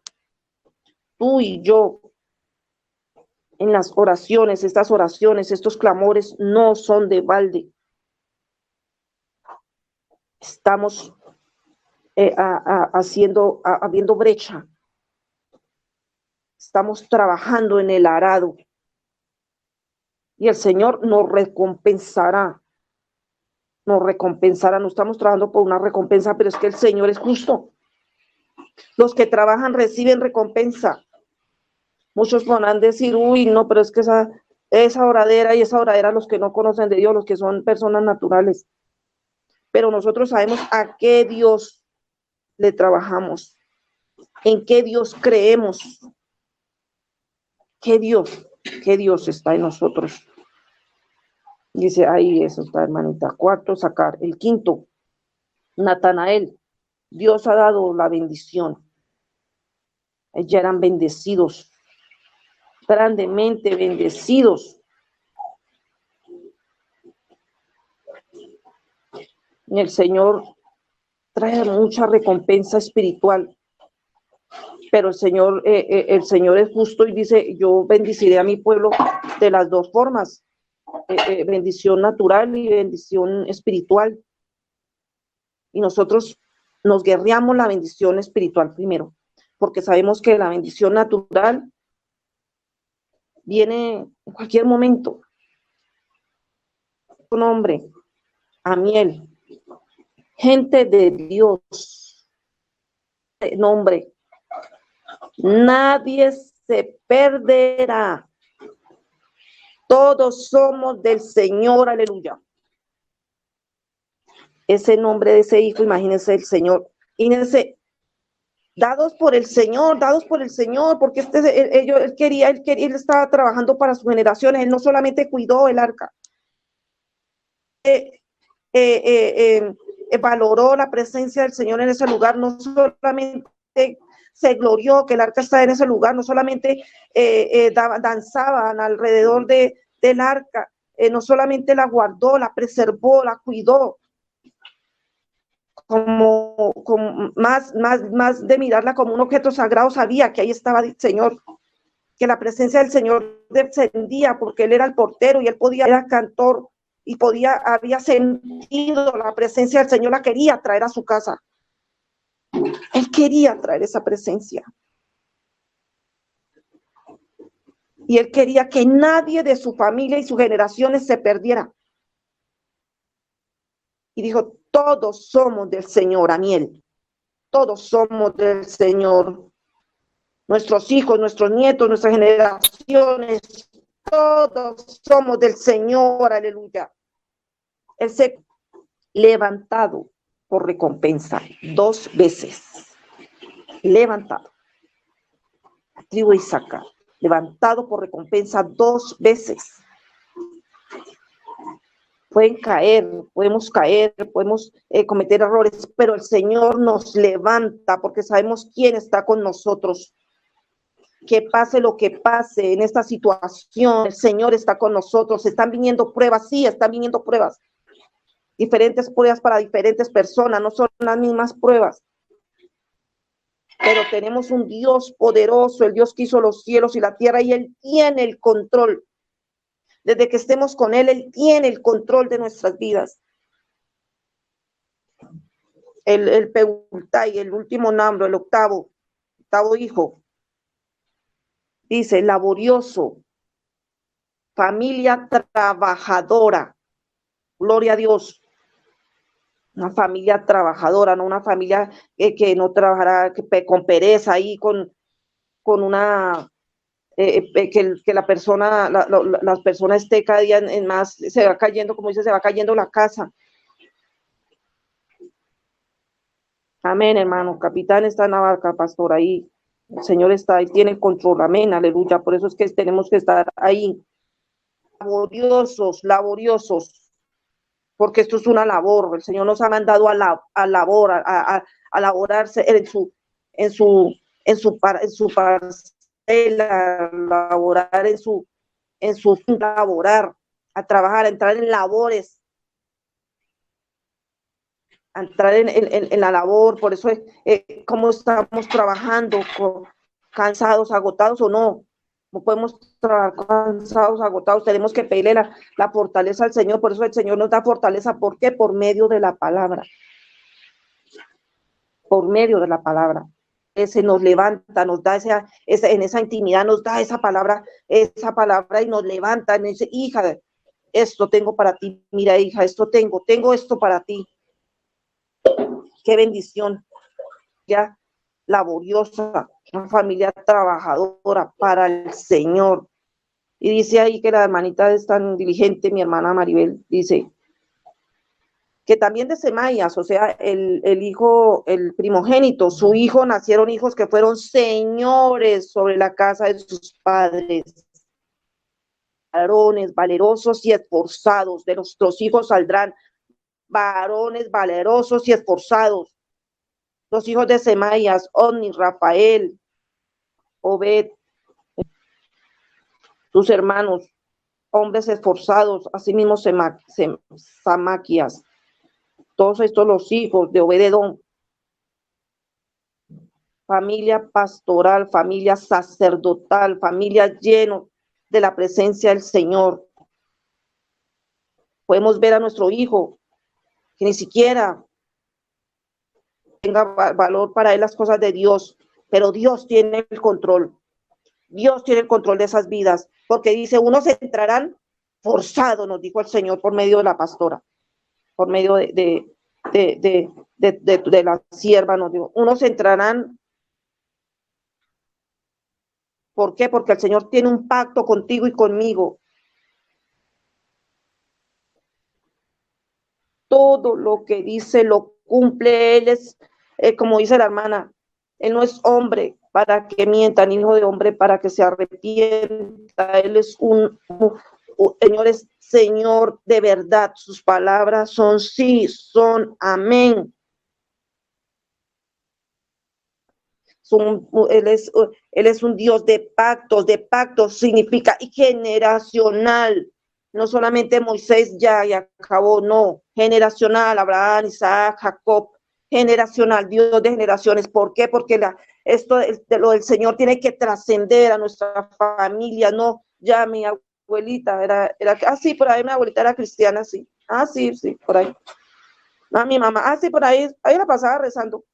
Tú y yo, en las oraciones, estas oraciones, estos clamores no son de balde. Estamos abriendo brecha. Estamos trabajando en el arado. Y el Señor nos recompensará. Nos recompensará. No estamos trabajando por una recompensa, pero es que el Señor es justo. Los que trabajan reciben recompensa. Muchos podrán decir, uy, no, pero es que esa oradera, los que no conocen de Dios, los que son personas naturales. Pero nosotros sabemos a qué Dios le trabajamos, en qué Dios creemos, qué Dios está en nosotros. Dice, ahí eso está, hermanita. Cuarto, Sacar. El quinto, Natanael. Dios ha dado la bendición. Ellos eran bendecidos, grandemente bendecidos. Y el Señor trae mucha recompensa espiritual, pero el Señor es justo y dice, yo bendeciré a mi pueblo de las dos formas, bendición natural y bendición espiritual. Y nosotros nos guerreamos la bendición espiritual primero, porque sabemos que la bendición natural viene en cualquier momento. Un hombre, Amiel, gente de Dios, nombre, nadie se perderá. Todos somos del Señor, aleluya. Ese nombre de ese hijo, imagínense el Señor, imagínense, dados por el Señor, porque él estaba trabajando para sus generaciones. Él no solamente cuidó el arca, valoró la presencia del Señor en ese lugar, no solamente se glorió que el arca está en ese lugar, no solamente danzaban alrededor del arca, no solamente la guardó, la preservó, la cuidó, como más de mirarla como un objeto sagrado, sabía que ahí estaba el Señor, que la presencia del Señor descendía porque él era el portero y él era cantor y había sentido la presencia del Señor, la quería traer a su casa. Él quería traer esa presencia. Y él quería que nadie de su familia y sus generaciones se perdiera. Y dijo, todos somos del Señor, Aniel. Todos somos del Señor. Nuestros hijos, nuestros nietos, nuestras generaciones, todos somos del Señor, aleluya. Él se levantado por recompensa 2 veces. Levantado. La tribu de Isaacar, levantado por recompensa 2 veces. Podemos caer, podemos cometer errores, pero el Señor nos levanta porque sabemos quién está con nosotros. Que pase lo que pase en esta situación, el Señor está con nosotros. Están viniendo pruebas, sí, están viniendo pruebas. Diferentes pruebas para diferentes personas, no son las mismas pruebas. Pero tenemos un Dios poderoso, el Dios que hizo los cielos y la tierra, y Él tiene el control. Desde que estemos con Él tiene el control de nuestras vidas. El Peultai, el último nombro, el octavo hijo, dice, laborioso, familia trabajadora, gloria a Dios. Una familia trabajadora, no una familia que no trabajará con pereza ahí, con una... que la persona, las personas esté cada día en más, se va cayendo, como dice, se va cayendo la casa. Amén, hermano. Capitán está en la barca, pastor, ahí. El Señor está ahí, tiene el control. Amén, aleluya. Por eso es que tenemos que estar ahí. Laboriosos, porque esto es una labor. El Señor nos ha mandado a laborarse en su parcela, laborar en su laborar, a trabajar, a entrar en labores, a entrar en la labor. Por eso cómo estamos trabajando, cansados, agotados o no. No podemos trabajar cansados, agotados. Tenemos que pedirle la fortaleza al Señor. Por eso el Señor nos da fortaleza. ¿Por qué? Por medio de la palabra. Por medio de la palabra. Ese nos levanta, nos da en esa intimidad, nos da esa palabra y nos levanta, y dice, hija, esto tengo para ti, mira, hija, tengo esto para ti. Qué bendición, ya laboriosa, una familia trabajadora para el Señor. Y dice ahí que la hermanita es tan diligente, mi hermana Maribel, dice que también de Semaías, o sea, el hijo, el primogénito, su hijo, nacieron hijos que fueron señores sobre la casa de sus padres, varones valerosos y esforzados. De nuestros hijos saldrán varones valerosos y esforzados. Los hijos de Semaías, Omni, Rafael, Obed, sus hermanos, hombres esforzados, asimismo Samaquías. Todos estos los hijos de Obededón, familia pastoral, familia sacerdotal, familia lleno de la presencia del Señor. Podemos ver a nuestro hijo que ni siquiera tenga valor para él las cosas de Dios, pero Dios tiene el control. Dios tiene el control de esas vidas, porque dice, unos entrarán forzados, nos dijo el Señor por medio de la pastora, por medio de la sierva, nos dijo, unos entrarán. ¿Por qué? Porque el Señor tiene un pacto contigo y conmigo. Todo lo que dice lo cumple. Él es, como dice la hermana, Él no es hombre para que mienta, ni hijo de hombre para que se arrepienta. Él es Señor, es Señor de verdad. Sus palabras son sí, son amén. Él es un Dios de pactos significa y generacional. No solamente Moisés ya y acabó, no, generacional, Abraham, Isaac, Jacob, generacional, Dios de generaciones. ¿Por qué? Porque lo del Señor tiene que trascender a nuestra familia, no, ya mi abuelita era sí, por ahí mi abuelita era cristiana, sí, sí, por ahí. Mi mamá, sí, por ahí la pasaba rezando.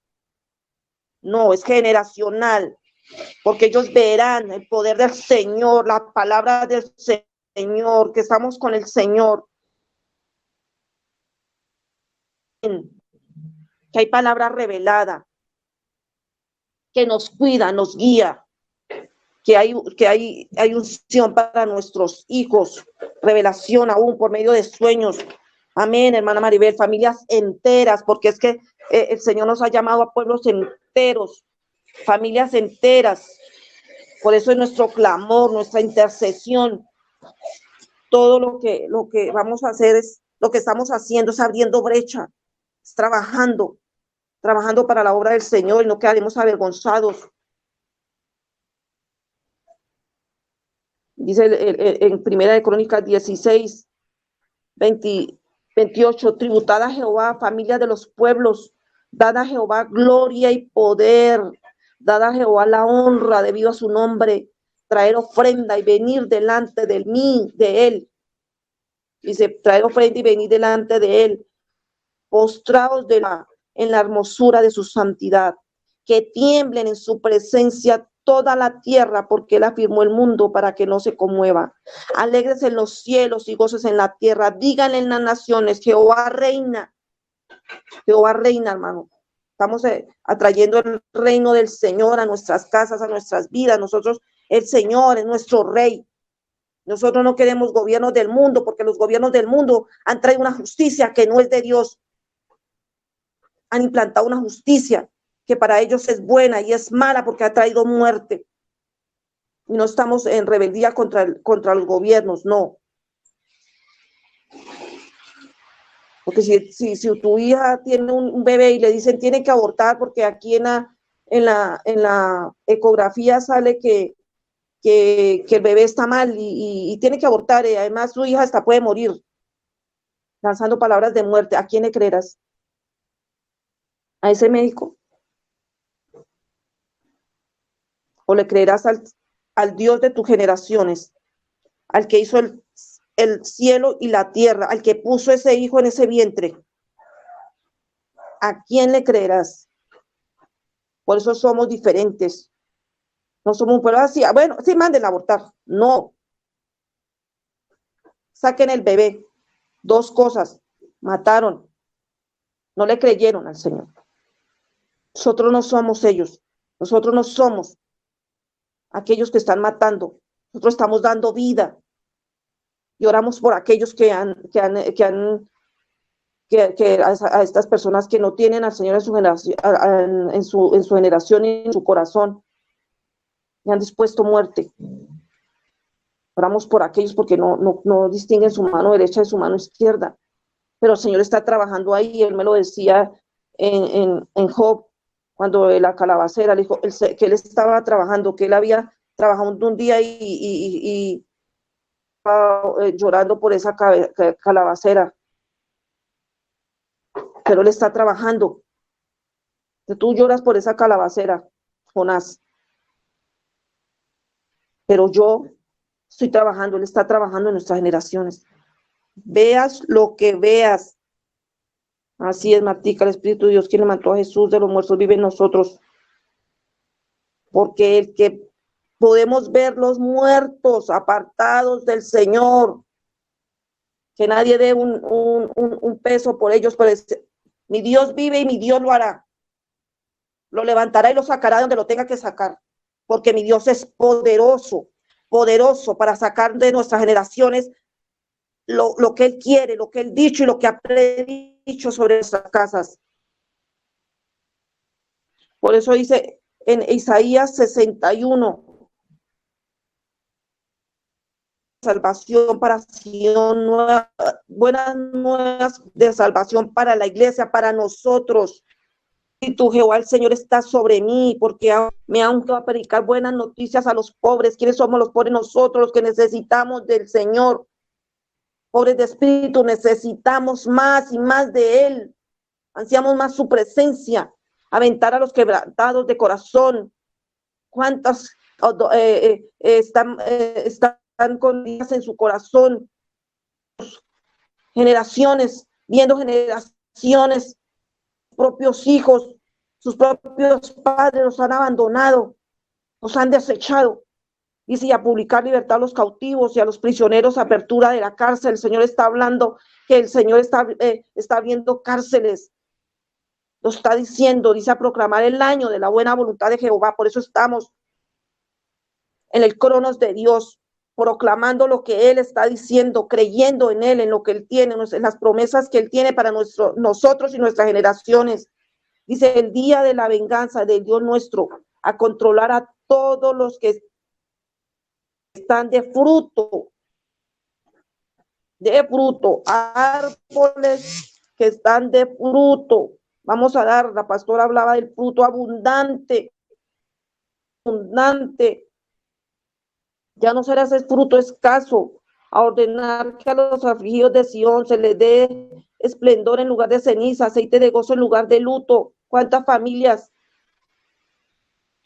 No, es generacional, porque ellos verán el poder del Señor, la palabra del Señor, que estamos con el Señor, que hay palabra revelada, que nos cuida, nos guía, hay unción para nuestros hijos, revelación aún por medio de sueños. Amén, hermana Maribel, familias enteras, porque es que el Señor nos ha llamado a pueblos enteros, familias enteras. Por eso es nuestro clamor, nuestra intercesión. Todo lo que vamos a hacer es, lo que estamos haciendo es abriendo brecha, es trabajando para la obra del Señor y no quedaremos avergonzados. Dice en Primera de Crónicas 16, 28, tributad a Jehová, familia de los pueblos, dad a Jehová gloria y poder, dad a Jehová la honra debido a su nombre, traer ofrenda y venir delante de mí, de él. Dice, traer ofrenda y venir delante de él, postraos en la hermosura de su santidad, que tiemblen en su presencia toda la tierra, porque él afirmó el mundo para que no se conmueva. Alegres en los cielos y goces en la tierra. Díganle en las naciones, Jehová reina. Jehová reina, hermano. Estamos atrayendo el reino del Señor a nuestras casas, a nuestras vidas. Nosotros, el Señor es nuestro rey. Nosotros no queremos gobiernos del mundo, porque los gobiernos del mundo han traído una justicia que no es de Dios. Han implantado una justicia que para ellos es buena y es mala porque ha traído muerte. Y no estamos en rebeldía contra los gobiernos, no. Porque si tu hija tiene un bebé y le dicen tiene que abortar porque aquí en la ecografía sale que el bebé está mal y tiene que abortar, y además su hija hasta puede morir, lanzando palabras de muerte, ¿a quién le creerás? ¿A ese médico? ¿O le creerás al Dios de tus generaciones, al que hizo el cielo y la tierra, al que puso ese hijo en ese vientre? ¿A quién le creerás? Por eso somos diferentes. No somos un pueblo así, bueno, sí, manden a abortar. No. Saquen el bebé. Dos cosas. Mataron. No le creyeron al Señor. Nosotros no somos ellos. Nosotros no somos aquellos que están matando. Nosotros estamos dando vida. Y oramos por aquellos que a estas personas que no tienen al Señor en su generación y en su corazón, y han dispuesto muerte. Oramos por aquellos porque no distinguen su mano derecha de su mano izquierda, pero el Señor está trabajando ahí. Él me lo decía en Job, cuando la calabacera le dijo que él estaba trabajando, que él había trabajado un día y llorando por esa calabacera, pero él está trabajando. Tú lloras por esa calabacera, Jonás, pero yo estoy trabajando, él está trabajando en nuestras generaciones. Veas lo que veas. Así es, Martica, el Espíritu de Dios, quien levantó a Jesús de los muertos, vive en nosotros. Porque el que podemos ver los muertos apartados del Señor, que nadie dé un peso por ellos, pero mi Dios vive y mi Dios lo hará. Lo levantará y lo sacará de donde lo tenga que sacar, porque mi Dios es poderoso, poderoso para sacar de nuestras generaciones lo que Él quiere, lo que Él dicho y lo que ha predicho sobre nuestras casas. Por eso dice en Isaías 61, salvación para Sion, buenas nuevas de salvación para la iglesia, para nosotros. Y tu Jehová, el Señor, está sobre mí, porque me ha uncado a predicar buenas noticias a los pobres. ¿Quiénes somos los pobres? Nosotros, los que necesitamos del Señor. Pobres de espíritu, necesitamos más y más de Él. Ansiamos más su presencia. Aventar a los quebrantados de corazón. ¿Cuántas están con días en su corazón? Generaciones, viendo generaciones, propios hijos sus propios padres los han abandonado, los han desechado. Dice, y a publicar libertad a los cautivos y a los prisioneros, apertura de la cárcel. El Señor está hablando que el Señor está abriendo cárceles. Lo está diciendo, dice, a proclamar el año de la buena voluntad de Jehová. Por eso estamos en el cronos de Dios, proclamando lo que Él está diciendo, creyendo en Él, en lo que Él tiene, en las promesas que Él tiene para nosotros y nuestras generaciones. Dice, el día de la venganza del Dios nuestro, a controlar a todos los que están de fruto, árboles que están de fruto. Vamos a dar, la pastora hablaba del fruto abundante. Ya no será ese fruto escaso, a ordenar que a los afligidos de Sión se les dé esplendor en lugar de ceniza, aceite de gozo en lugar de luto. ¿Cuántas familias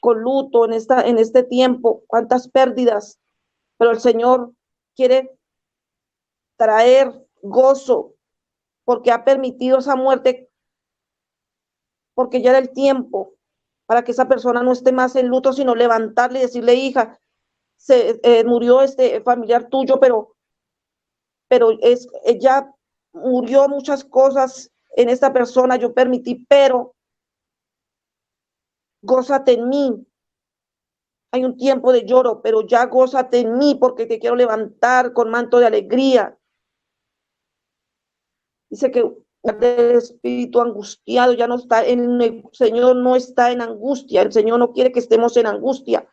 con luto en este tiempo? ¿Cuántas pérdidas? Pero el Señor quiere traer gozo, porque ha permitido esa muerte, porque ya era el tiempo para que esa persona no esté más en luto, sino levantarle y decirle, hija, murió este familiar tuyo, pero ya murió muchas cosas en esta persona, yo permití, pero gózate en mí. Hay un tiempo de lloro, pero ya gózate en mí, porque te quiero levantar con manto de alegría. Dice que el espíritu angustiado ya no está el Señor, no está en angustia. El Señor no quiere que estemos en angustia.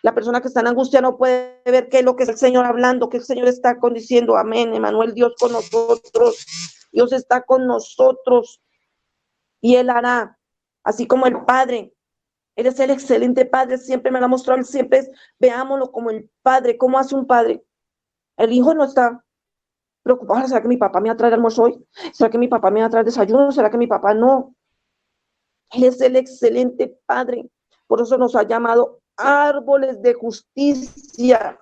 La persona que está en angustia no puede ver qué es lo que es el Señor hablando, que el Señor está diciendo. Amén, Emanuel, Dios con nosotros. Dios está con nosotros y Él hará, así como el Padre. Él es el excelente Padre, siempre me lo ha mostrado, Él siempre es, veámoslo como el Padre. ¿Cómo hace un padre? El hijo no está preocupado, ¿será que mi papá me va a traer almuerzo hoy? ¿Será que mi papá me va a traer desayuno? ¿Será que mi papá no? Él es el excelente Padre, por eso nos ha llamado árboles de justicia,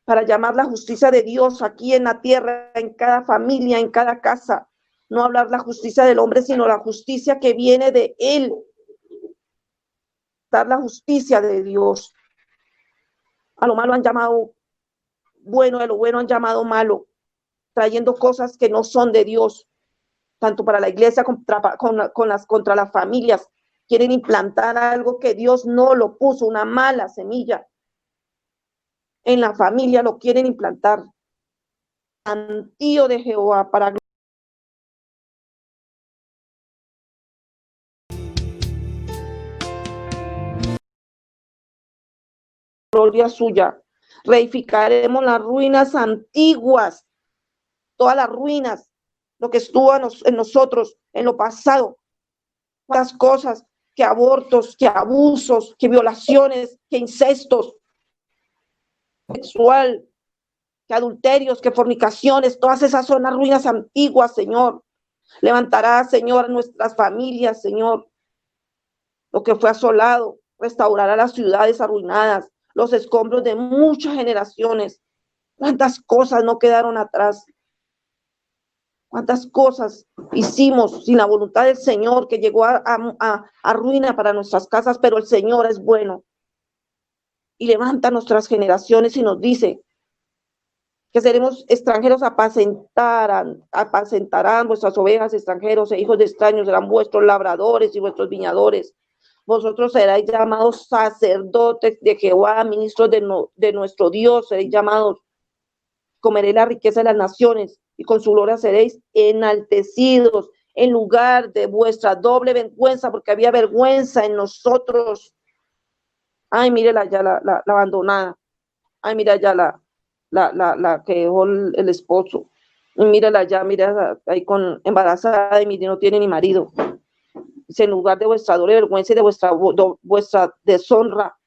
para llamar la justicia de Dios aquí en la tierra, en cada familia, en cada casa. No hablar la justicia del hombre, sino la justicia que viene de Él. Dar la justicia de Dios. A lo malo han llamado bueno, a lo bueno han llamado malo, trayendo cosas que no son de Dios, tanto para la iglesia contra las familias. Quieren implantar algo que Dios no lo puso, una mala semilla. En la familia lo quieren implantar. Antío de Jehová para gloria suya. Reedificaremos las ruinas antiguas, todas las ruinas, lo que estuvo en nosotros, en lo pasado, las cosas, que abortos, que abusos, que violaciones, que incestos, sexual, que adulterios, que fornicaciones, todas esas son las ruinas antiguas, Señor. Levantará, Señor, nuestras familias, Señor, lo que fue asolado, restaurará las ciudades arruinadas, los escombros de muchas generaciones. ¿Cuántas cosas no quedaron atrás? ¿Cuántas cosas hicimos sin la voluntad del Señor, que llegó a ruina para nuestras casas? Pero el Señor es bueno y levanta nuestras generaciones y nos dice que seremos extranjeros, apacentarán vuestras ovejas, extranjeros e hijos de extraños serán vuestros labradores y vuestros viñadores. Vosotros seréis llamados sacerdotes de Jehová, ministros de nuestro Dios, seréis llamados. Comeréis la riqueza de las naciones y con su gloria seréis enaltecidos en lugar de vuestra doble vergüenza, porque había vergüenza en nosotros. Ay, mírela ya la abandonada. Ay, mira ya la que dejó el esposo. Mírala ya, mira ahí con embarazada y mire, no tiene ni marido. Dice, en lugar de vuestra doble vergüenza y de vuestra deshonra,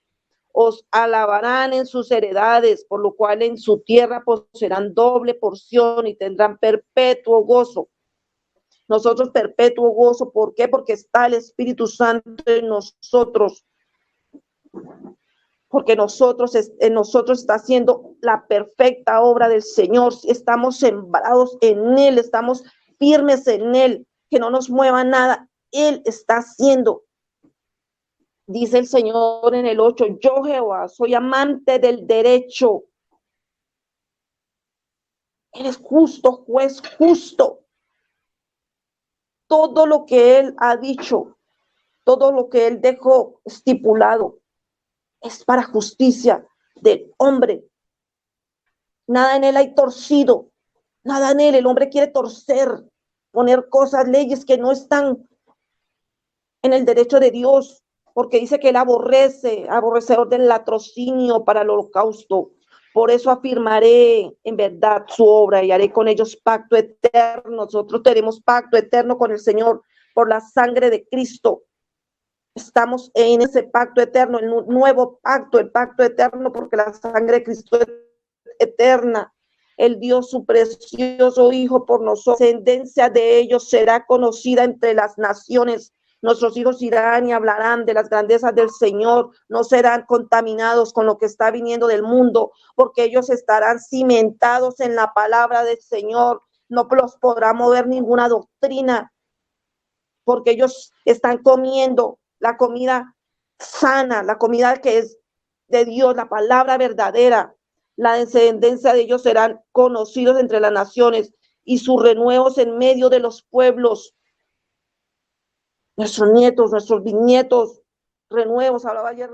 os alabarán en sus heredades, por lo cual en su tierra poseerán doble porción y tendrán perpetuo gozo. Nosotros perpetuo gozo, ¿por qué? Porque está el Espíritu Santo en nosotros. Porque en nosotros está haciendo la perfecta obra del Señor. Estamos sembrados en Él, estamos firmes en Él, que no nos mueva nada. Él está haciendo. Dice el Señor en el 8, yo Jehová soy amante del derecho. Él es justo, juez justo. Todo lo que Él ha dicho, todo lo que Él dejó estipulado, es para justicia del hombre. Nada en Él hay torcido, nada en Él. El hombre quiere torcer, poner cosas, leyes que no están en el derecho de Dios, porque dice que Él aborrece, aborrecedor del latrocinio para el holocausto. Por eso afirmaré en verdad su obra y haré con ellos pacto eterno. Nosotros tenemos pacto eterno con el Señor por la sangre de Cristo. Estamos en ese pacto eterno, el nuevo pacto, el pacto eterno, porque la sangre de Cristo es eterna. Él dio su precioso Hijo por nosotros. La descendencia de ellos será conocida entre las naciones. Nuestros hijos irán y hablarán de las grandezas del Señor. No serán contaminados con lo que está viniendo del mundo, porque ellos estarán cimentados en la palabra del Señor. No los podrá mover ninguna doctrina, porque ellos están comiendo la comida sana, la comida que es de Dios, la palabra verdadera. La descendencia de ellos serán conocidos entre las naciones y sus renuevos en medio de los pueblos. Nuestros nietos, nuestros bisnietos, renuevos. Hablaba ayer